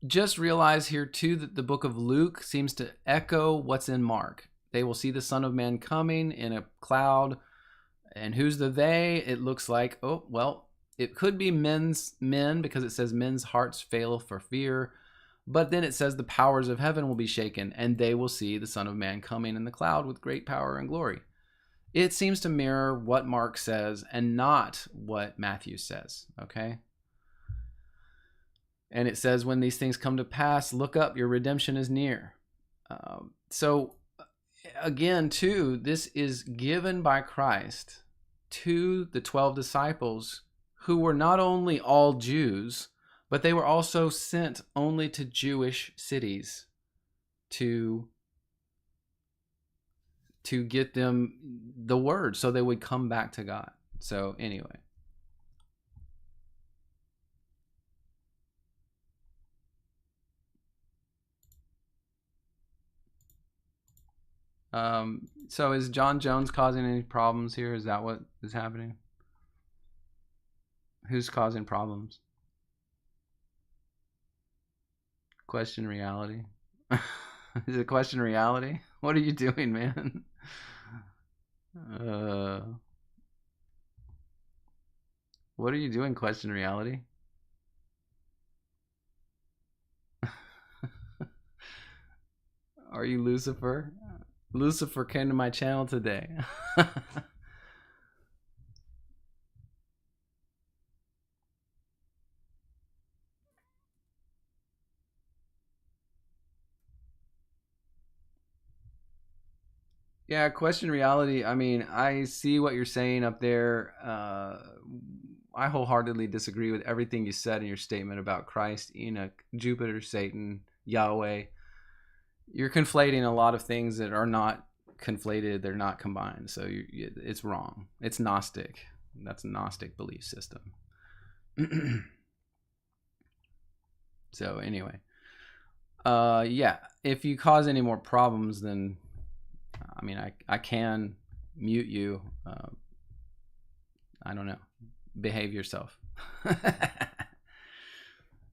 just realize here too that the book of Luke seems to echo what's in Mark. They will see the Son of Man coming in a cloud. And who's the they? It looks like, it could be men, because it says men's hearts fail for fear. But then it says the powers of heaven will be shaken, and they will see the Son of Man coming in the cloud with great power and glory. It seems to mirror what Mark says and not what Matthew says, okay? And it says, when these things come to pass, look up, your redemption is near. So again, too, this is given by Christ to the 12 disciples, who were not only all Jews, but they were also sent only to Jewish cities to get them the word so they would come back to God. So anyway. So is John Jones causing any problems here? Is that what is happening? Who's causing problems? Question reality. Is it question reality? What are you doing, man? What are you doing, question reality? Are you Lucifer? Lucifer came to my channel today. Yeah, question reality. I mean, I see what you're saying up there. I wholeheartedly disagree with everything you said in your statement about Christ, Enoch, Jupiter, Satan, Yahweh. You're conflating a lot of things that are not conflated. They're not combined. So it's wrong. It's Gnostic. That's a Gnostic belief system. So anyway, yeah, if you cause any more problems, then I mean, I can mute you. I don't know. Behave yourself.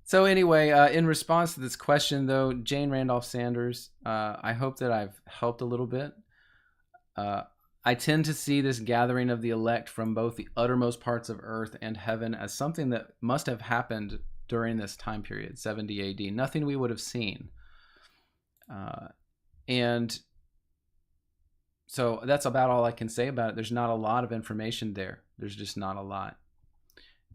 So anyway, in response to this question, though, Jane Randolph Sanders, I hope that I've helped a little bit. I tend to see this gathering of the elect from both the uttermost parts of earth and heaven as something that must have happened during this time period, 70 AD. Nothing we would have seen. And so that's about all I can say about it. There's not a lot of information there. There's just not a lot.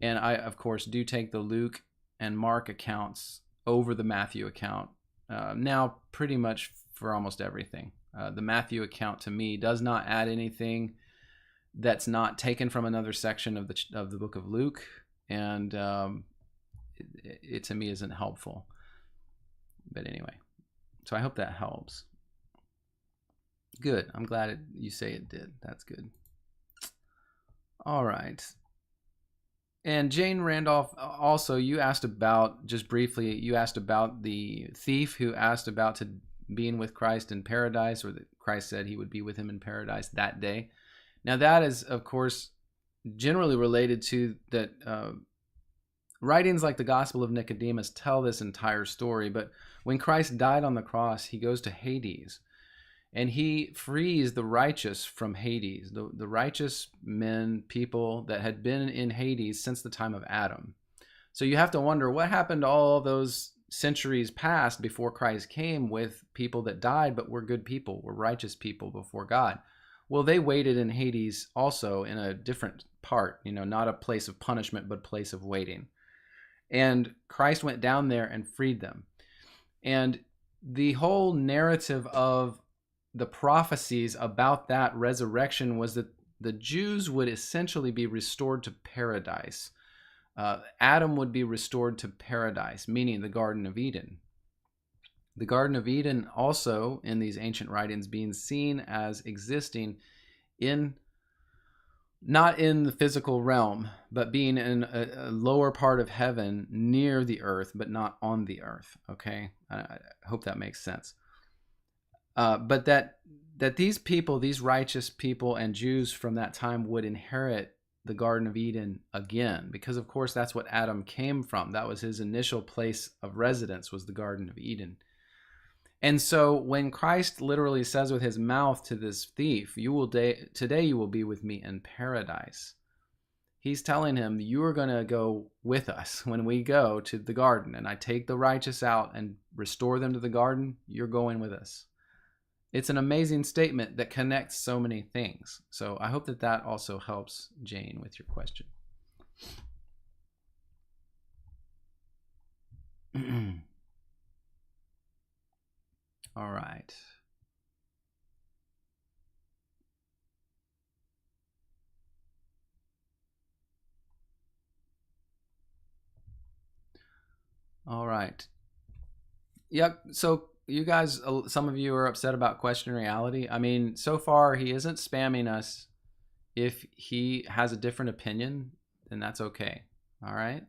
And I, of course, do take the Luke and Mark accounts over the Matthew account now pretty much for almost everything. The Matthew account to me does not add anything that's not taken from another section of the book of Luke, and it to me isn't helpful. But anyway, so I hope that helps. Good. I'm glad you say it did. That's good. All right. And Jane Randolph, also, you asked about, just briefly, you asked about the thief who asked about to being with Christ in paradise, or that Christ said he would be with him in paradise that day. Now, that is, of course, generally related to that. Writings like the Gospel of Nicodemus tell this entire story, but when Christ died on the cross, he goes to Hades, and he frees the righteous from Hades, the righteous men, people that had been in Hades since the time of Adam. So you have to wonder what happened to all those centuries past before Christ came with people that died but were good people, were righteous people before God. Well, they waited in Hades also in a different part, not a place of punishment, but a place of waiting. And Christ went down there and freed them. And the whole narrative of the prophecies about that resurrection was that the Jews would essentially be restored to paradise. Adam would be restored to paradise, meaning the Garden of Eden. The Garden of Eden also, in these ancient writings, being seen as existing not in the physical realm, but being in a lower part of heaven near the earth, but not on the earth. Okay, I hope that makes sense. But that these people, these righteous people and Jews from that time would inherit the Garden of Eden again, because of course that's what Adam came from. That was his initial place of residence, was the Garden of Eden. And so when Christ literally says with his mouth to this thief, today you will be with me in paradise, he's telling him, you are going to go with us when we go to the garden, and I take the righteous out and restore them to the garden. You're going with us. It's an amazing statement that connects so many things. So I hope that also helps, Jane, with your question. All right. All right. Yep. So you guys, some of you are upset about question reality. I mean, so far he isn't spamming us. If he has a different opinion, then that's okay. All right.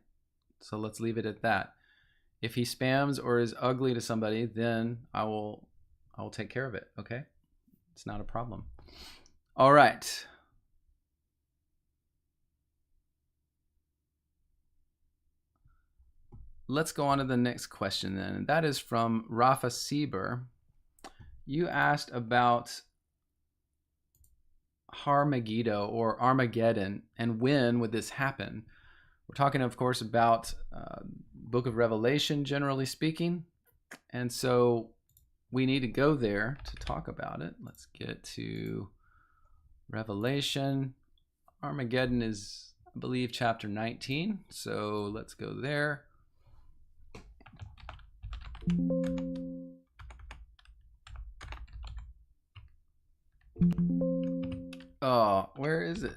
So let's leave it at that. If he spams or is ugly to somebody, then I will take care of it. Okay. It's not a problem. All right. Let's go on to the next question then. And that is from Rafa Sieber. You asked about Armageddon or Armageddon, and when would this happen? We're talking, of course, about Book of Revelation, generally speaking. And so we need to go there to talk about it. Let's get to Revelation. Armageddon is, I believe, chapter 19. So let's go there. Oh, where is it?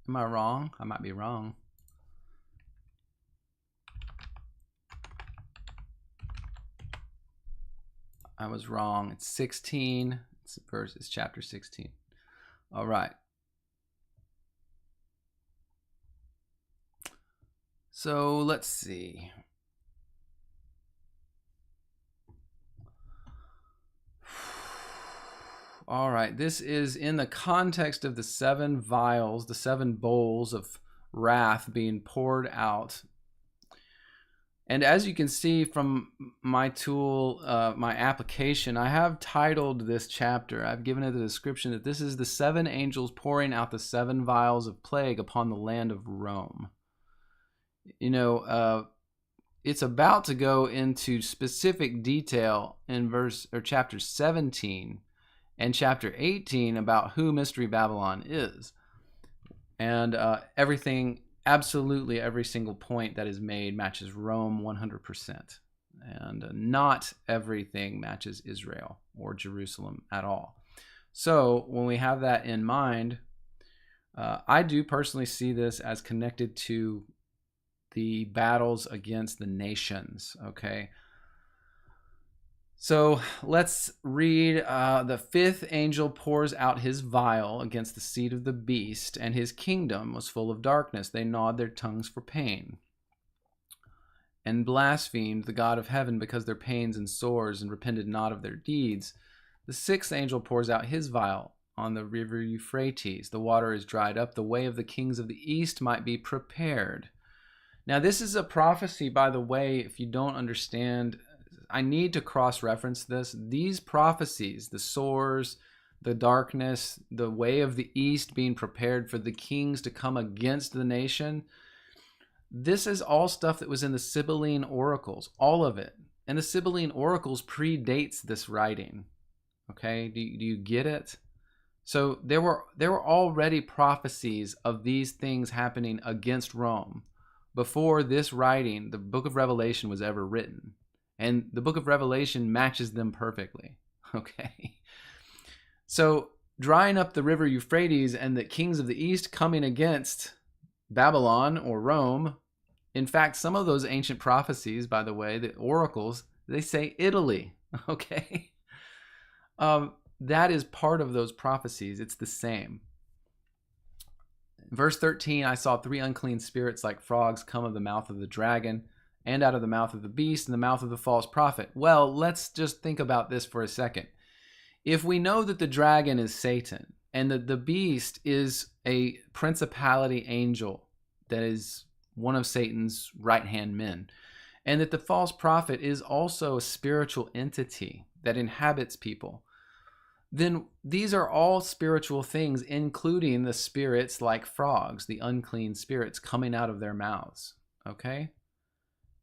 Am I wrong? I might be wrong. I was wrong. It's 16. It's chapter 16. All right. So let's see. All right, this is in the context of the 7 vials, the 7 bowls of wrath being poured out. And as you can see from my tool, my application, I have titled this chapter, I've given it the description that this is the 7 angels pouring out the 7 vials of plague upon the land of Rome. It's about to go into specific detail in chapter 17 and chapter 18 about who Mystery Babylon is. And everything, absolutely every single point that is made matches Rome 100%. And not everything matches Israel or Jerusalem at all. So when we have that in mind, I do personally see this as connected to the battles against the nations, okay? So let's read. The fifth angel pours out his vial against the seat of the beast, and his kingdom was full of darkness. They gnawed their tongues for pain and blasphemed the God of heaven because their pains and sores, and repented not of their deeds. The sixth angel pours out his vial on the river Euphrates. The water is dried up. The way of the kings of the east might be prepared. Now, this is a prophecy, by the way, if you don't understand, I need to cross-reference this. These prophecies, the sores, the darkness, the way of the east being prepared for the kings to come against the nation, this is all stuff that was in the Sibylline oracles, all of it. And the Sibylline oracles predates this writing. Okay, do you get it? So there were already prophecies of these things happening against Rome before this writing, the Book of Revelation, was ever written. And the Book of Revelation matches them perfectly. Okay, so drying up the river Euphrates and the kings of the east coming against Babylon or Rome. In fact, some of those ancient prophecies, by the way, the oracles, they say Italy. Okay, that is part of those prophecies. It's the same. Verse 13, I saw three unclean spirits like frogs come of the mouth of the dragon and out of the mouth of the beast and the mouth of the false prophet. Well, let's just think about this for a second. If we know that the dragon is Satan and that the beast is a principality angel that is one of Satan's right-hand men, and that the false prophet is also a spiritual entity that inhabits people, then these are all spiritual things, including the spirits like frogs, the unclean spirits coming out of their mouths. Okay?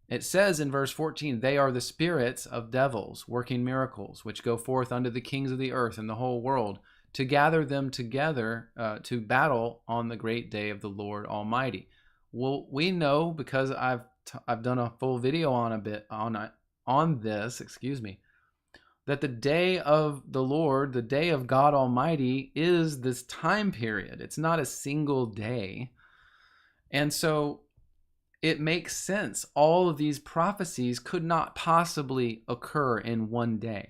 It says in verse 14, they are the spirits of devils working miracles, which go forth unto the kings of the earth and the whole world to gather them together to battle on the great day of the Lord Almighty. Well, we know, because I've done a full video on this, that the day of the Lord, the day of God Almighty, is this time period. It's not a single day. And so it makes sense. All of these prophecies could not possibly occur in one day.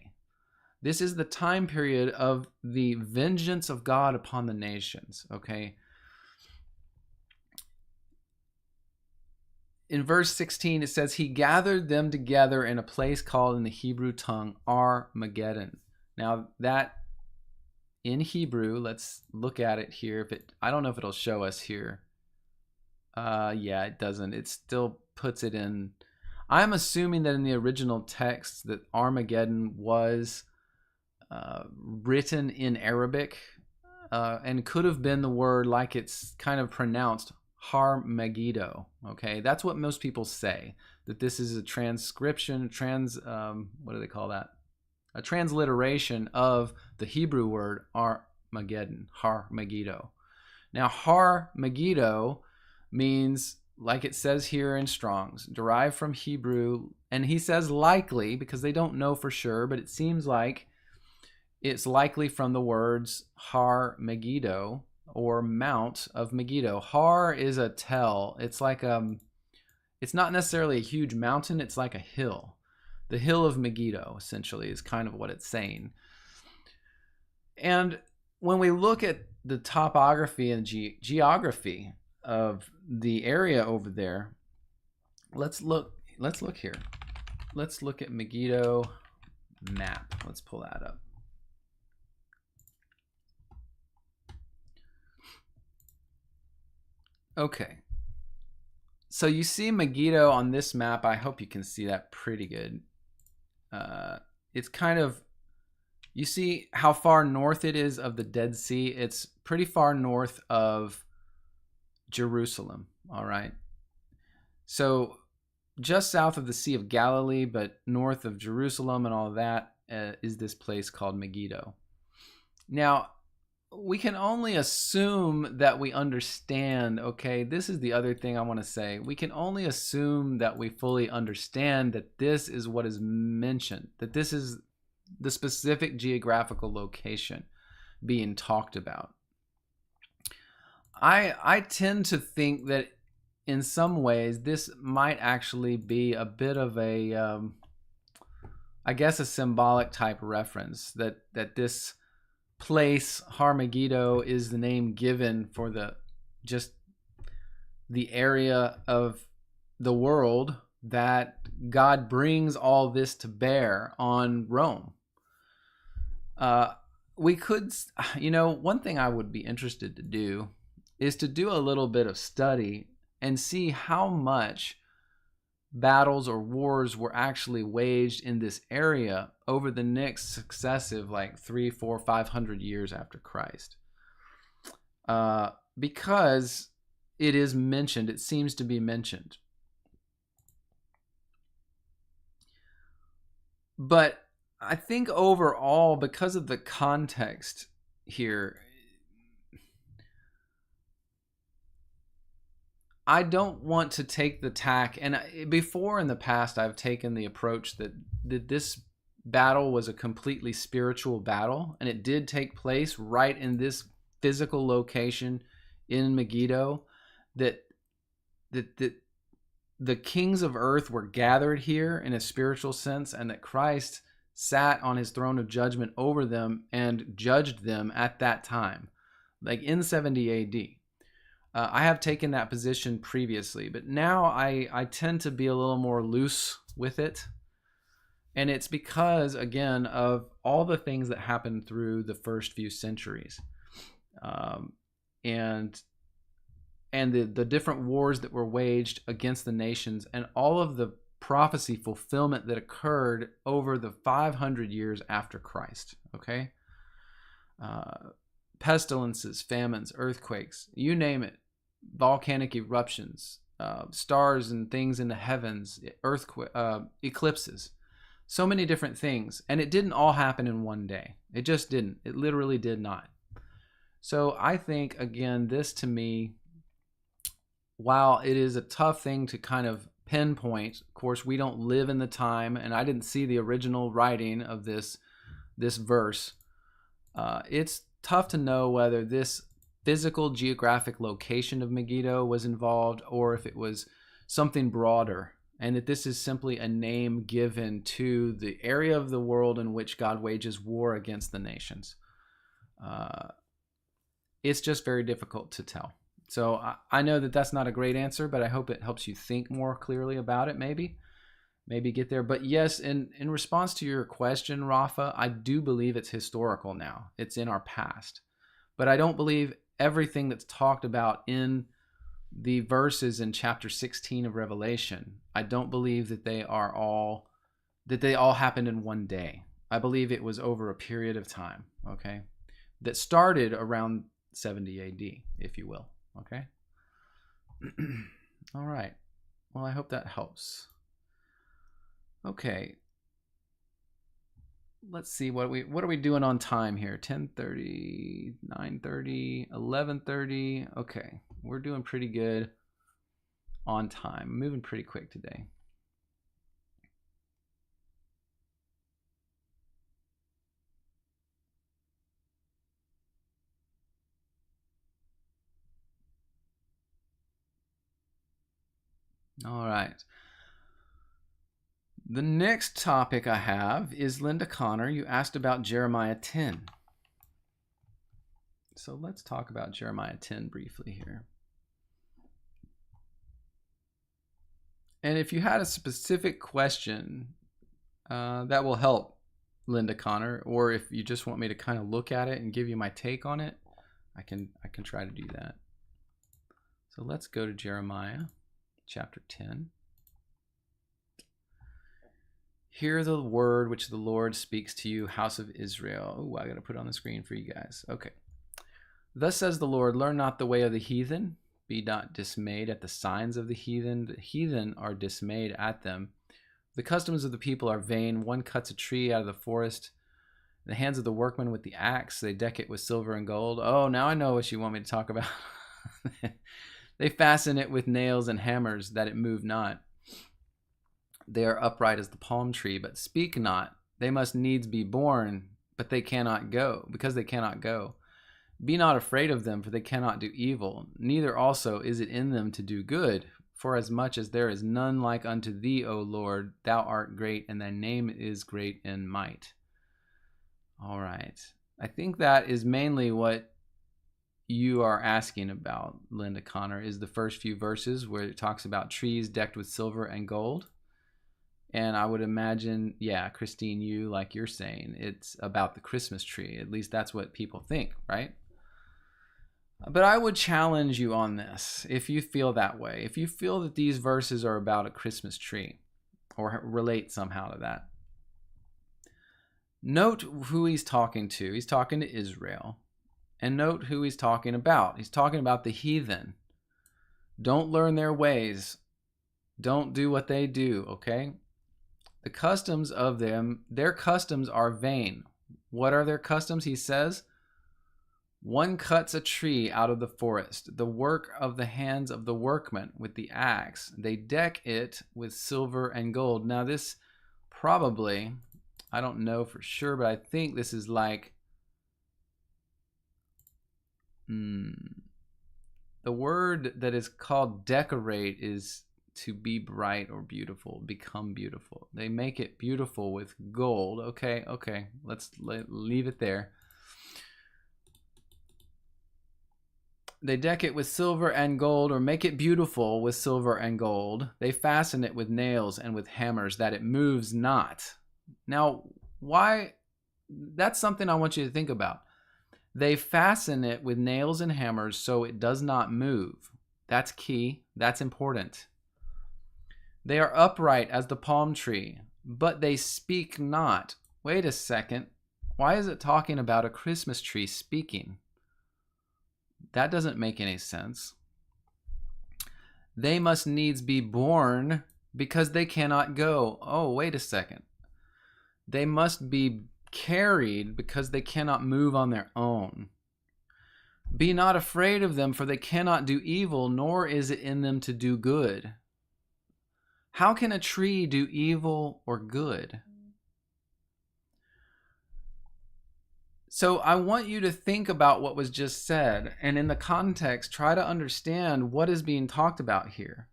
This is the time period of the vengeance of God upon the nations, okay? In verse 16, it says, he gathered them together in a place called in the Hebrew tongue Armageddon. Now, that in Hebrew, let's look at it here. I don't know if it'll show us here. Yeah, it doesn't. It still puts it in. I'm assuming that in the original text that Armageddon was written in Arabic and could have been the word like it's kind of pronounced, Har-Megiddo. Okay, that's what most people say, that this is a transcription, what do they call that? A transliteration of the Hebrew word Armageddon, Har-Megiddo. Now, Har-Megiddo means, like it says here in Strong's, derived from Hebrew, and he says likely because they don't know for sure, but it seems like it's likely from the words Har Megiddo, or Mount of Megiddo. Har is a tell. It's like it's not necessarily a huge mountain. It's like a hill. The hill of Megiddo, essentially, is kind of what it's saying. And when we look at the topography and geography of the area over there, let's look here. Let's look at Megiddo map. Let's pull that up. Okay, so you see Megiddo on this map. I hope you can see that pretty good. It's kind of, you see how far north it is of the Dead Sea. It's pretty far north of Jerusalem, all right? So just south of the Sea of Galilee, but north of Jerusalem and all of that is this place called Megiddo. Now, we can only assume that we understand, okay, this is the other thing I want to say. We can only assume that we fully understand that this is what is mentioned, that this is the specific geographical location being talked about. I tend to think that in some ways this might actually be a bit of a I guess, a symbolic type reference that this place, Armageddon, is the name given for the area of the world that God brings all this to bear on Rome. We could, one thing I would be interested to do is to do a little bit of study and see how much battles or wars were actually waged in this area over the next successive 300, 400, 500 years after Christ. Because it is mentioned, it seems to be mentioned. But I think overall, because of the context here, I don't want to take the tack, and before in the past I've taken the approach that this battle was a completely spiritual battle, and it did take place right in this physical location in Megiddo, that the kings of earth were gathered here in a spiritual sense, and that Christ sat on his throne of judgment over them and judged them at that time, like in 70 AD. I have taken that position previously, but now I tend to be a little more loose with it. And it's because, again, of all the things that happened through the first few centuries. And the different wars that were waged against the nations, and all of the prophecy fulfillment that occurred over the 500 years after Christ, okay? Pestilences, famines, earthquakes, you name it, volcanic eruptions, stars and things in the heavens, eclipses, so many different things. And it didn't all happen in one day. It just didn't. It literally did not. So I think, again, this to me, while it is a tough thing to kind of pinpoint, of course, we don't live in the time, and I didn't see the original writing of this verse. It's tough to know whether this physical geographic location of Megiddo was involved, or if it was something broader, and that this is simply a name given to the area of the world in which God wages war against the nations. It's just very difficult to tell. So I know that that's not a great answer, but I hope it helps you think more clearly about it, maybe get there. But yes, in response to your question, Rafa, I do believe it's historical now. It's in our past. But I don't believe everything that's talked about in the verses in chapter 16 of Revelation, I don't believe that they all happened in one day. I believe it was over a period of time, okay, that started around 70 AD, if you will, okay? All right. Well, I hope that helps. Okay. Let's see, what are we doing on time here? 10:30, 9:30, 11:30. Okay, we're doing pretty good on time. Moving pretty quick today. All right. The next topic I have is Linda Connor. You asked about Jeremiah 10. So let's talk about Jeremiah 10 briefly here. And if you had a specific question that will help, Linda Connor, or if you just want me to kind of look at it and give you my take on it, I can try to do that. So let's go to Jeremiah chapter 10. Hear the word which the Lord speaks to you, house of Israel. Oh, I got to put it on the screen for you guys. Okay. Thus says the Lord, learn not the way of the heathen. Be not dismayed at the signs of the heathen. The heathen are dismayed at them. The customs of the people are vain. One cuts a tree out of the forest. In the hands of the workman with the axe, they deck it with silver and gold. Oh, now I know what you want me to talk about. They fasten it with nails and hammers, that it move not. They are upright as the palm tree, but speak not. They must needs be born, but they cannot go, because they cannot go. Be not afraid of them, for they cannot do evil. Neither also is it in them to do good, for as much as there is none like unto thee, O Lord. Thou art great, and thy name is great in might. All right. I think that is mainly what you are asking about, Linda Connor, is the first few verses where it talks about trees decked with silver and gold. And I would imagine, yeah, Christine, you, like you're saying, it's about the Christmas tree. At least that's what people think, right? But I would challenge you on this if you feel that way. If you feel that these verses are about a Christmas tree or relate somehow to that. Note who he's talking to. He's talking to Israel. And note who he's talking about. He's talking about the heathen. Don't learn their ways. Don't do what they do, okay? The customs of them, their customs are vain. What are their customs? He says, one cuts a tree out of the forest, the work of the hands of the workman with the axe. They deck it with silver and gold. Now this probably, I don't know for sure, but I think this is like, the word that is called decorate is to be bright or beautiful, become beautiful. They make it beautiful with gold. Okay, let's leave it there. They deck it with silver and gold, or make it beautiful with silver and gold. They fasten it with nails and with hammers, that it moves not. Now, why? That's something I want you to think about. They fasten it with nails and hammers so it does not move. That's key. That's important. They are upright as the palm tree, but they speak not. Wait a second. Why is it talking about a Christmas tree speaking? That doesn't make any sense. They must needs be born because they cannot go. Oh, wait a second. They must be carried because they cannot move on their own. Be not afraid of them, for they cannot do evil, nor is it in them to do good. How can a tree do evil or good? So I want you to think about what was just said, and in the context, try to understand what is being talked about here.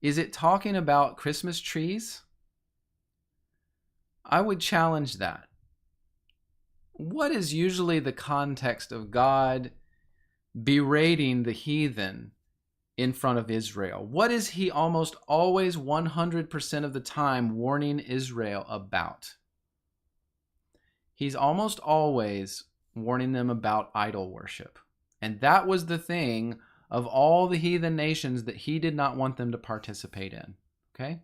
Is it talking about Christmas trees? I would challenge that. What is usually the context of God berating the heathen in front of Israel? What is he almost always 100% of the time warning Israel about? He's almost always warning them about idol worship. And that was the thing of all the heathen nations that he did not want them to participate in. Okay?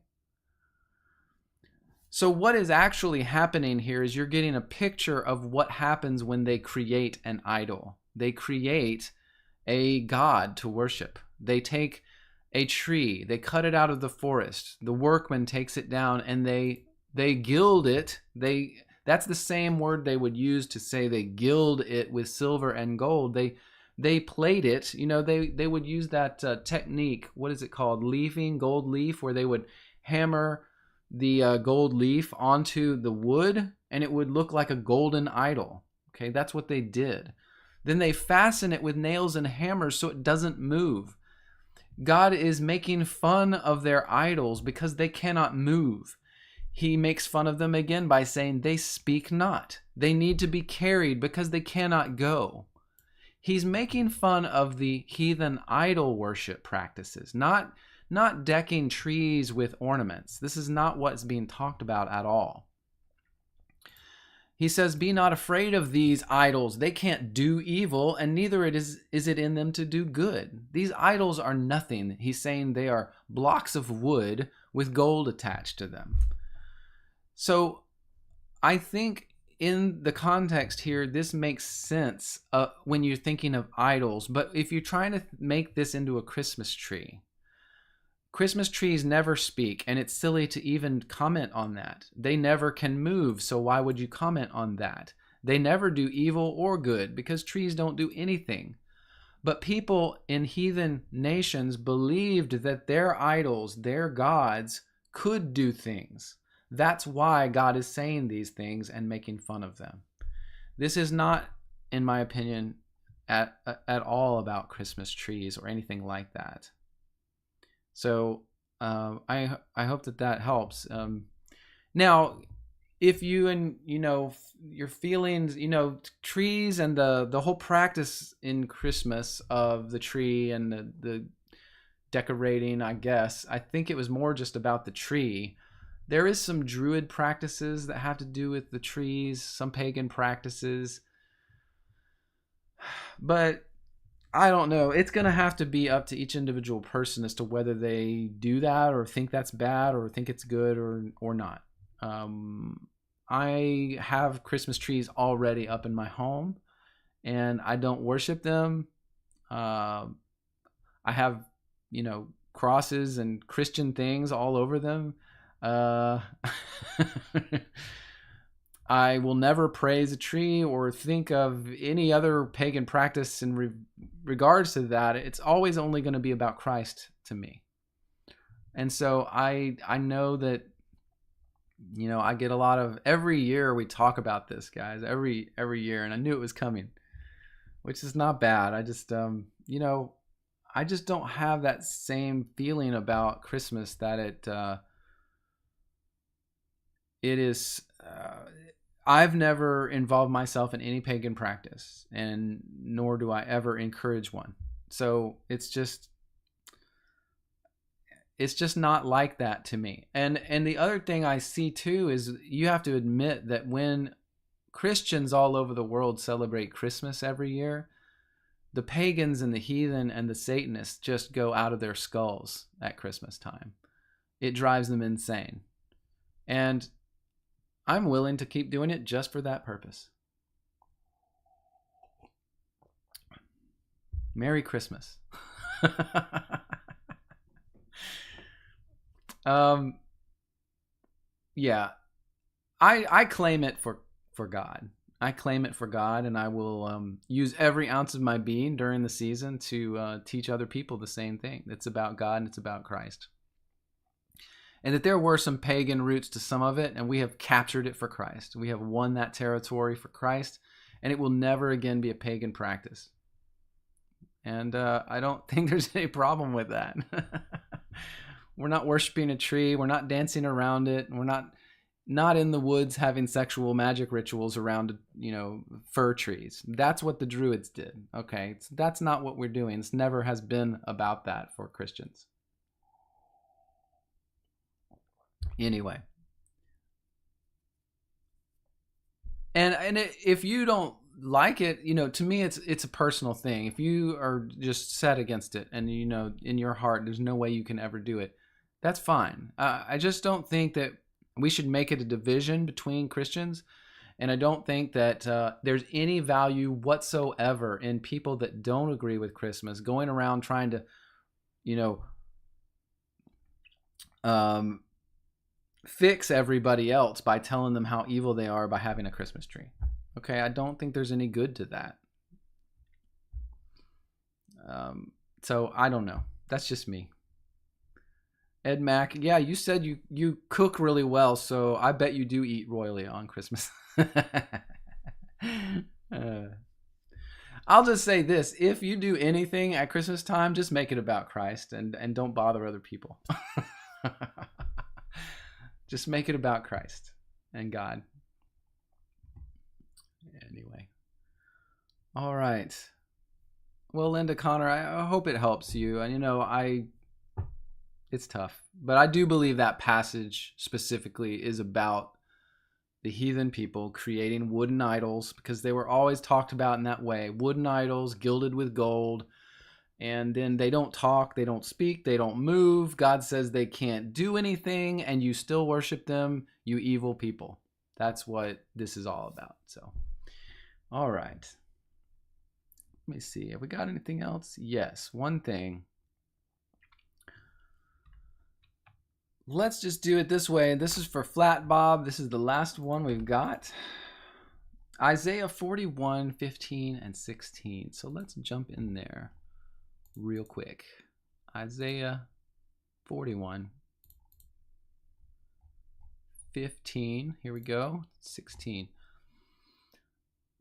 So what is actually happening here is you're getting a picture of what happens when they create an idol. They create a god to worship. They take a tree, they cut it out of the forest. The workman takes it down and they gild it. That's the same word they would use to say they gild it with silver and gold. They plate it. You know, they would use that technique. What is it called? Leafing, gold leaf, where they would hammer the gold leaf onto the wood and it would look like a golden idol. Okay, that's what they did. Then they fasten it with nails and hammers so it doesn't move. God is making fun of their idols because they cannot move. He makes fun of them again by saying they speak not. They need to be carried because they cannot go. He's making fun of the heathen idol worship practices, not decking trees with ornaments. This is not what's being talked about at all. He says, be not afraid of these idols. They can't do evil, and neither is it in them to do good. These idols are nothing. He's saying they are blocks of wood with gold attached to them. So I think in the context here, this makes sense when you're thinking of idols. But if you're trying to make this into a Christmas tree, Christmas trees never speak, and it's silly to even comment on that. They never can move, so why would you comment on that? They never do evil or good because trees don't do anything. But people in heathen nations believed that their idols, their gods, could do things. That's why God is saying these things and making fun of them. This is not, in my opinion, at all about Christmas trees or anything like that. So I hope that helps. Now, if you and your feelings, trees and the whole practice in Christmas of the tree and the decorating, I guess I think it was more just about the tree. There is some druid practices that have to do with the trees, some pagan practices, but I don't know. It's going to have to be up to each individual person as to whether they do that or think that's bad or think it's good or not. I have Christmas trees already up in my home, and I don't worship them. I have, crosses and Christian things all over them. I will never praise a tree or think of any other pagan practice in regards to that. It's always only going to be about Christ to me. And so I know that, I get a lot of, every year we talk about this, guys, every year, and I knew it was coming, which is not bad. I just, I just don't have that same feeling about Christmas that it is, I've never involved myself in any pagan practice, and nor do I ever encourage one. So it's just not like that to me. And the other thing I see too is you have to admit that when Christians all over the world celebrate Christmas every year, the pagans and the heathen and the Satanists just go out of their skulls at Christmas time. It drives them insane. And I'm willing to keep doing it just for that purpose. Merry Christmas. Yeah, I claim it for God. I claim it for God, and I will use every ounce of my being during the season to teach other people the same thing. It's about God and it's about Christ. And that there were some pagan roots to some of it, and we have captured it for Christ. We have won that territory for Christ, and it will never again be a pagan practice. And I don't think there's any problem with that. We're not worshiping a tree. We're not dancing around it. We're not in the woods having sexual magic rituals around, fir trees. That's what the Druids did. Okay, so that's not what we're doing. This never has been about that for Christians. Anyway, and if you don't like it, to me it's a personal thing. If you are just set against it, and in your heart there's no way you can ever do it, that's fine. I just don't think that we should make it a division between Christians, and I don't think that there's any value whatsoever in people that don't agree with Christmas going around trying to, fix everybody else by telling them how evil they are by having a Christmas tree. Okay, I don't think there's any good to that. So I don't know. That's just me. Ed Mack, yeah, you said you cook really well, so I bet you do eat royally on Christmas. I'll just say this: if you do anything at Christmas time, just make it about Christ and don't bother other people. Just make it about Christ and God. Anyway. All right. Well, Linda Connor, I hope it helps you. And, it's tough. But I do believe that passage specifically is about the heathen people creating wooden idols, because they were always talked about in that way. Wooden idols gilded with gold. And then they don't talk, they don't speak, they don't move. God says they can't do anything, and you still worship them, you evil people. That's what this is all about. So, all right. Let me see. Have we got anything else? Yes, one thing. Let's just do it this way. This is for Flat Bob. This is the last one we've got. Isaiah 41, 15, and 16. So let's jump in there real quick. Isaiah 41, 15. Here we go. 16.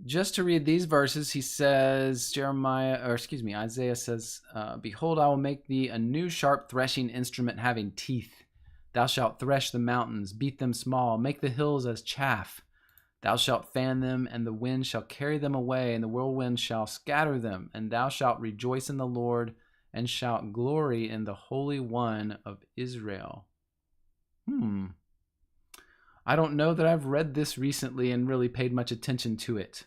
Just to read these verses, he says, Isaiah says, behold, I will make thee a new sharp threshing instrument having teeth. Thou shalt thresh the mountains, beat them small, make the hills as chaff. Thou shalt fan them, and the wind shall carry them away, and the whirlwind shall scatter them. And thou shalt rejoice in the Lord, and shalt glory in the Holy One of Israel. I don't know that I've read this recently and really paid much attention to it.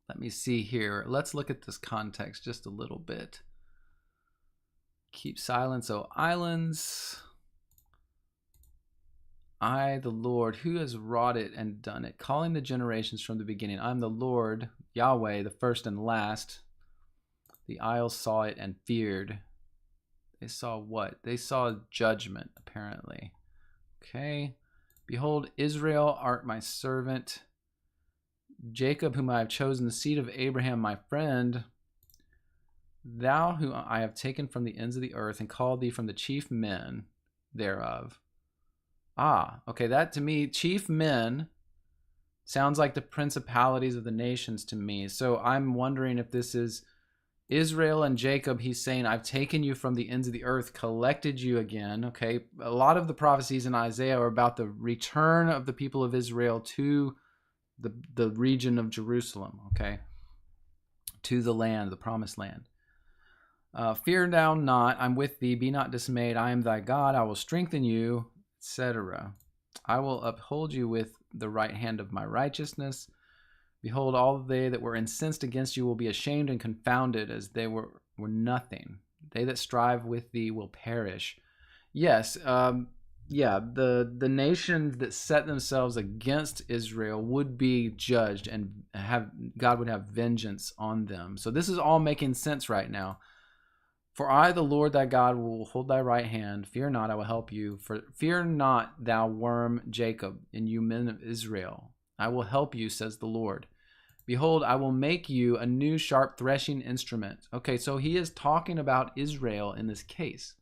Let me see here. Let's look at this context just a little bit. Keep silence, O islands. I, the Lord, who has wrought it and done it, calling the generations from the beginning. I'm the Lord, Yahweh, the first and last. The isles saw it and feared. They saw what? They saw judgment, apparently. Okay. Behold, Israel art my servant. Jacob, whom I have chosen, the seed of Abraham, my friend. Thou, whom I have taken from the ends of the earth and called thee from the chief men thereof. Okay, that to me, chief men, sounds like the principalities of the nations to me. So I'm wondering if this is Israel and Jacob. He's saying, I've taken you from the ends of the earth, collected you again. Okay, a lot of the prophecies in Isaiah are about the return of the people of Israel to the region of Jerusalem, okay, to the land, the promised land. Fear thou not, I'm with thee, be not dismayed, I am thy God, I will strengthen you, etc. I will uphold you with the right hand of my righteousness. Behold, all they that were incensed against you will be ashamed and confounded, as they were nothing. They that strive with thee will perish. Yes, the nations that set themselves against Israel would be judged, and God would have vengeance on them. So this is all making sense right now. For I, the Lord thy God, will hold thy right hand. Fear not, I will help you. Fear not, thou worm Jacob, and you men of Israel. I will help you, says the Lord. Behold, I will make you a new sharp threshing instrument. Okay, so he is talking about Israel in this case.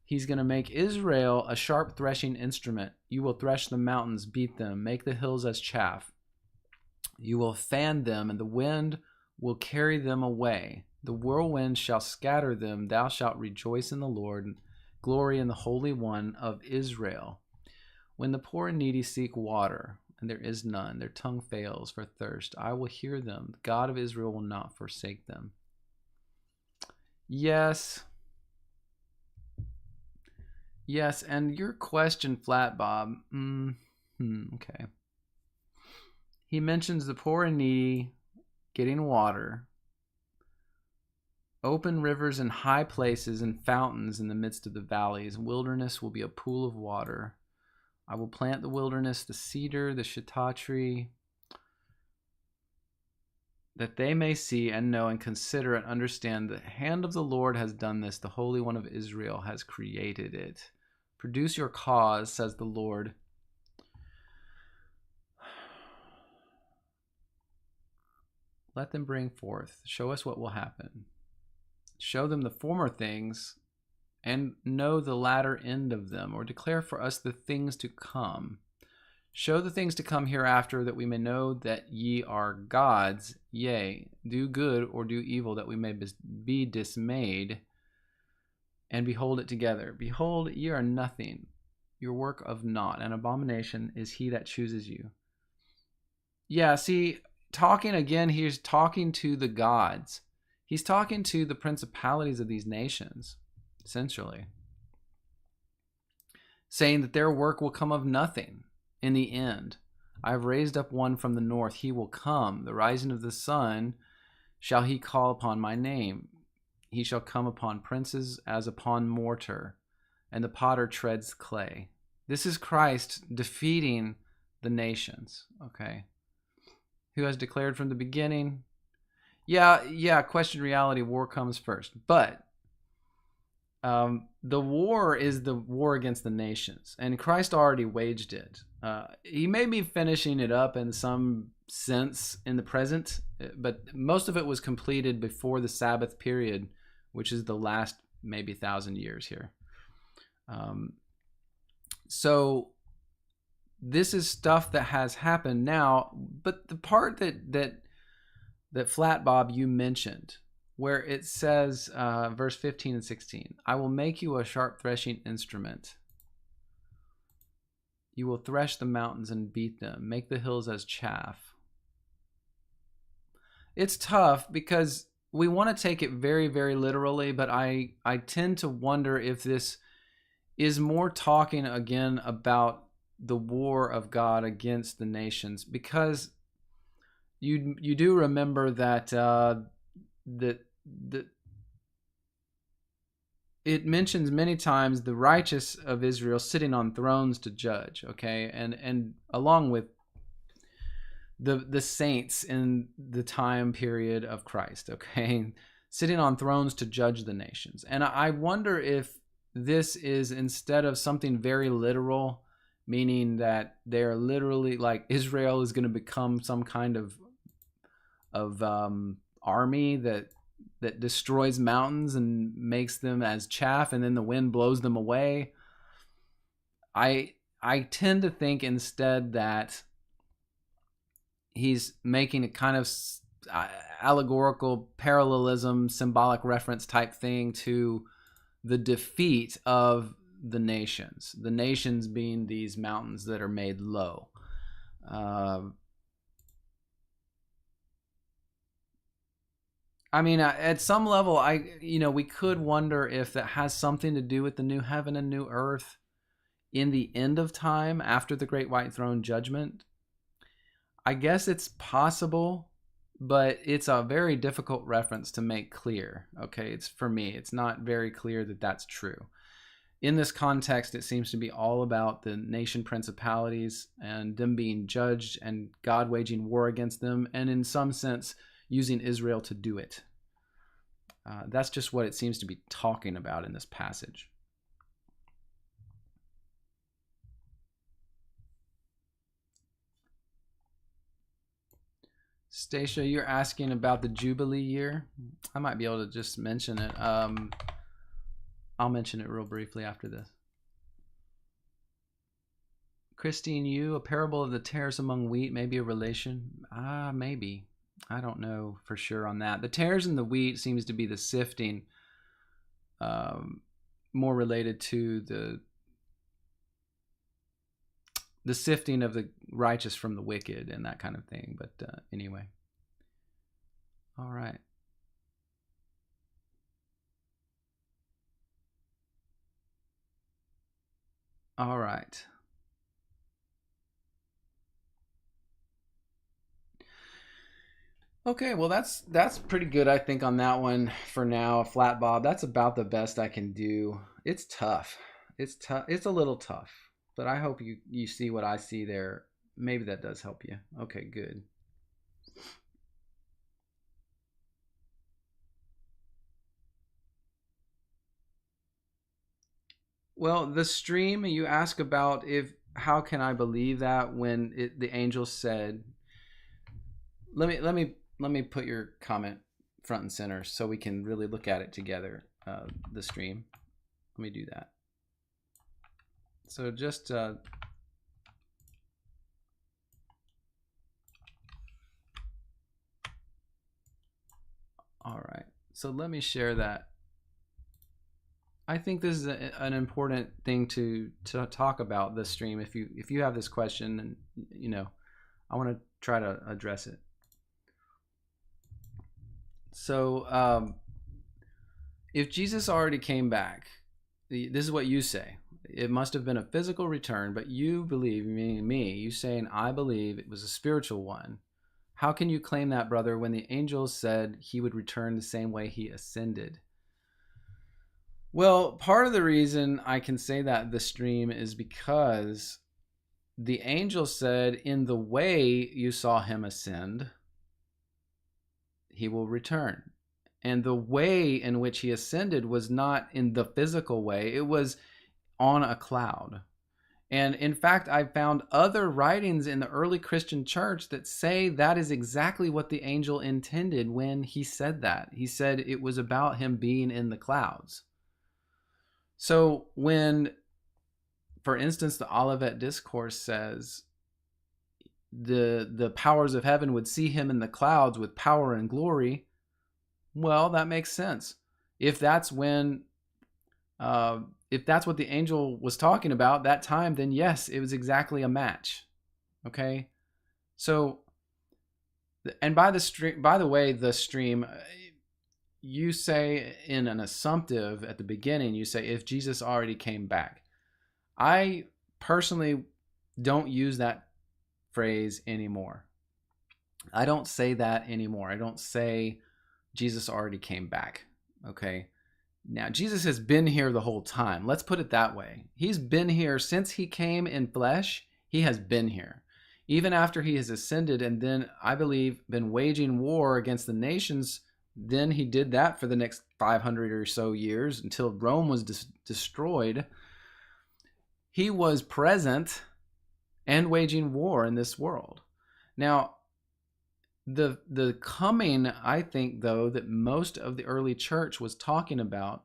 He's going to make Israel a sharp threshing instrument. You will thresh the mountains, beat them, make the hills as chaff. You will fan them, and the wind will carry them away. The whirlwind shall scatter them. Thou shalt rejoice in the Lord, glory in the Holy One of Israel. When the poor and needy seek water, and there is none, their tongue fails for thirst, I will hear them. The God of Israel will not forsake them. Yes, and your question, Flat Bob, okay. He mentions the poor and needy getting water, open rivers and high places and fountains in the midst of the valleys. Wilderness will be a pool of water. I will plant the wilderness, the cedar, the shittah tree, that they may see and know and consider and understand the hand of the Lord has done this. The Holy One of Israel has created it. Produce your cause, says the Lord. Let them bring forth. Show us what will happen. Show them the former things, and know the latter end of them, or declare for us the things to come. Show the things to come hereafter, that we may know that ye are gods. Yea, do good or do evil, that we may be dismayed, and behold it together. Behold, ye are nothing, your work of naught. An abomination is he that chooses you. Yeah, see, talking again, he's talking to the gods. He's talking to the principalities of these nations, essentially, saying that their work will come of nothing in the end. I have raised up one from the north. He will come. The rising of the sun shall he call upon my name. He shall come upon princes as upon mortar, and the potter treads clay. This is Christ defeating the nations, okay? Who has declared from the beginning. Yeah, question reality, war comes first. But the war is the war against the nations, and Christ already waged it. He may be finishing it up in some sense in the present, but most of it was completed before the Sabbath period, which is the last maybe 1,000 years here. So this is stuff that has happened now. But the part that Flat Bob you mentioned, where it says, verse 15 and 16, I will make you a sharp threshing instrument. You will thresh the mountains and beat them, make the hills as chaff. It's tough because we want to take it very, very literally, but I tend to wonder if this is more talking again about the war of God against the nations, because you do remember that it mentions many times the righteous of Israel sitting on thrones to judge, okay, and along with the saints in the time period of Christ, okay, sitting on thrones to judge the nations. And I wonder if this is, instead of something very literal, meaning that they're literally like Israel is going to become some kind of army that destroys mountains and makes them as chaff, and then the wind blows them away. I tend to think instead that he's making a kind of allegorical parallelism, symbolic reference type thing to the defeat of the nations being these mountains that are made low. I mean, at some level, we could wonder if that has something to do with the new heaven and new earth in the end of time after the great white throne judgment. I guess it's possible, but it's a very difficult reference to make clear. Okay, for me, it's not very clear that that's true. In this context, it seems to be all about the nation principalities and them being judged and God waging war against them, and in some sense, using Israel to do it. That's just what it seems to be talking about in this passage. Stacia, you're asking about the Jubilee year. I might be able to just mention it. I'll mention it real briefly after this. Christine, a parable of the tares among wheat, maybe a relation? Maybe. I don't know for sure on that. The tares and the wheat seems to be the sifting, more related to the sifting of the righteous from the wicked and that kind of thing. But anyway. All right. All right. Okay, well that's pretty good, I think, on that one for now. Flat Bob, that's about the best I can do. It's tough. It's tough. It's a little tough, but I hope you see what I see there. Maybe that does help you. Okay, good. Well, the stream you ask about, how can I believe that when the angel said, let me put your comment front and center so we can really look at it together, the stream. Let me do that. So just all right. So let me share that. I think this is an important thing to talk about, the stream. If you have this question, and I want to try to address it. So if Jesus already came back, this is what you say. It must have been a physical return, but you believe, meaning me, you saying, I believe it was a spiritual one. How can you claim that, brother, when the angels said he would return the same way he ascended? Well, part of the reason I can say that, the stream, is because the angel said, in the way you saw him ascend, he will return. And the way in which he ascended was not in the physical way. It was on a cloud. And in fact, I found other writings in the early Christian church that say that is exactly what the angel intended when he said that. He said it was about him being in the clouds. So when for instance, the Olivet Discourse says the powers of heaven would see him in the clouds with power and glory. Well, that makes sense. If that's when, if that's what the angel was talking about that time, then yes, it was exactly a match. Okay, so, and by the way, the stream, you say in an assumptive at the beginning, you say if Jesus already came back. I personally don't use that phrase anymore. I don't say that anymore. I don't say Jesus already came back. Okay. Now, Jesus has been here the whole time. Let's put it that way. He's been here since he came in flesh. He has been here. Even after he has ascended and then, I believe, been waging war against the nations, then he did that for the next 500 or so years until Rome was destroyed. He was present and waging war in this world. Now, the coming, I think, though, that most of the early church was talking about,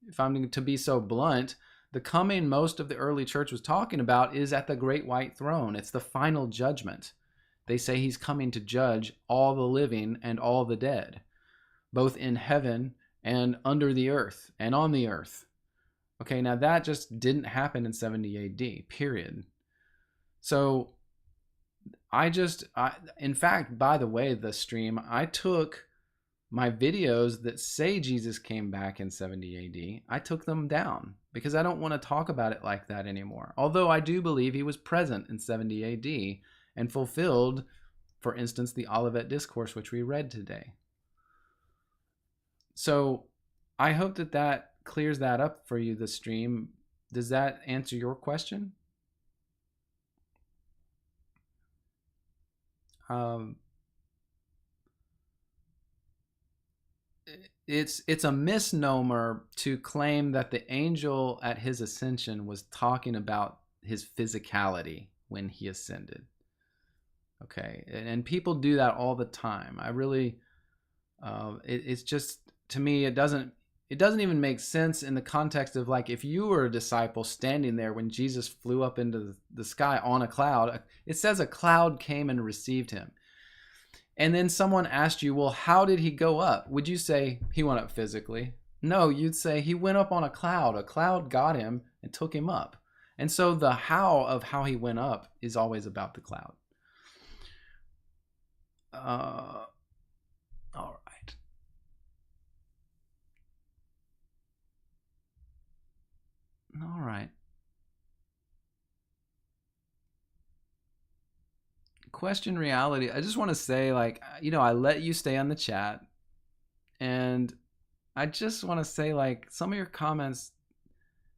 if I'm to be so blunt, the coming most of the early church was talking about is at the great white throne. It's the final judgment. They say he's coming to judge all the living and all the dead, both in heaven and under the earth and on the earth. Okay, now that just didn't happen in 70 AD, period. So in fact, by the way, the stream, I took my videos that say Jesus came back in 70 AD, I took them down because I don't want to talk about it like that anymore. Although I do believe he was present in 70 AD and fulfilled, for instance, the Olivet Discourse, which we read today. So I hope that clears that up for you, the stream. Does that answer your question? It's a misnomer to claim that the angel at his ascension was talking about his physicality when he ascended. Okay, and people do that all the time. I really, it's just, to me, it doesn't even make sense in the context of, like, if you were a disciple standing there when Jesus flew up into the sky on a cloud. It says a cloud came and received him. And then someone asked you, well, how did he go up? Would you say he went up physically? No, you'd say he went up on a cloud. A cloud got him and took him up. And so the how of how he went up is always about the cloud. All right. All right. Question reality. I just want to say, like, I let you stay on the chat, and I just want to say, like, some of your comments,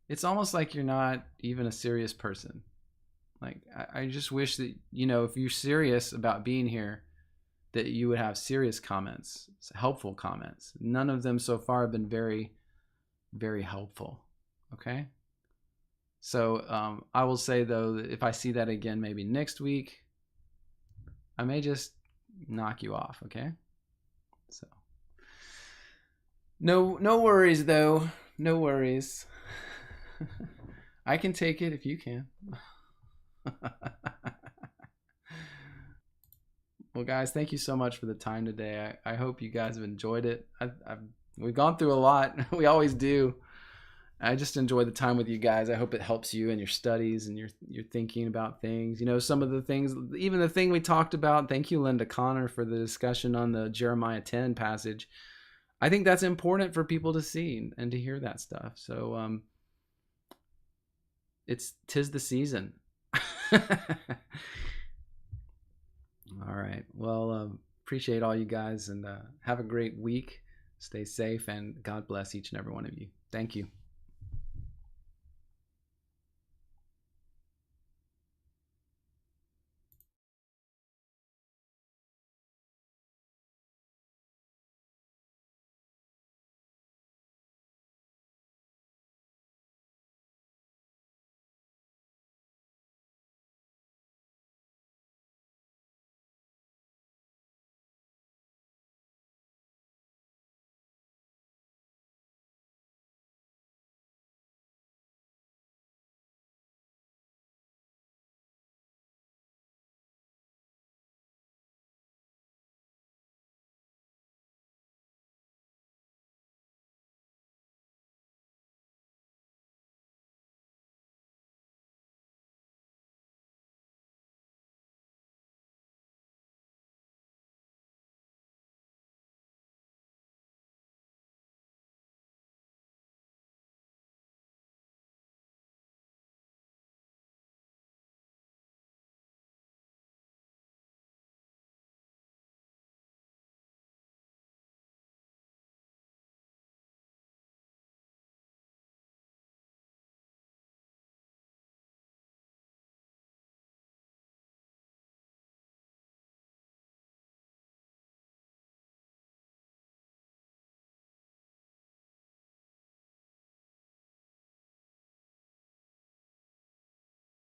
it's almost like you're not even a serious person. Like, I just wish that, if you're serious about being here, that you would have serious comments, helpful comments. None of them so far have been very, very helpful. Okay. So I will say, though, that if I see that again, maybe next week, I may just knock you off. Okay. So no worries, though. No worries. I can take it if you can. Well, guys, thank you so much for the time today. I hope you guys have enjoyed it. We've gone through a lot. We always do. I just enjoy the time with you guys. I hope it helps you in your studies and your thinking about things. Some of the things, even the thing we talked about. Thank you, Linda Connor, for the discussion on the Jeremiah 10 passage. I think that's important for people to see and to hear that stuff. So tis the season. All right. Well, appreciate all you guys, and have a great week. Stay safe, and God bless each and every one of you. Thank you.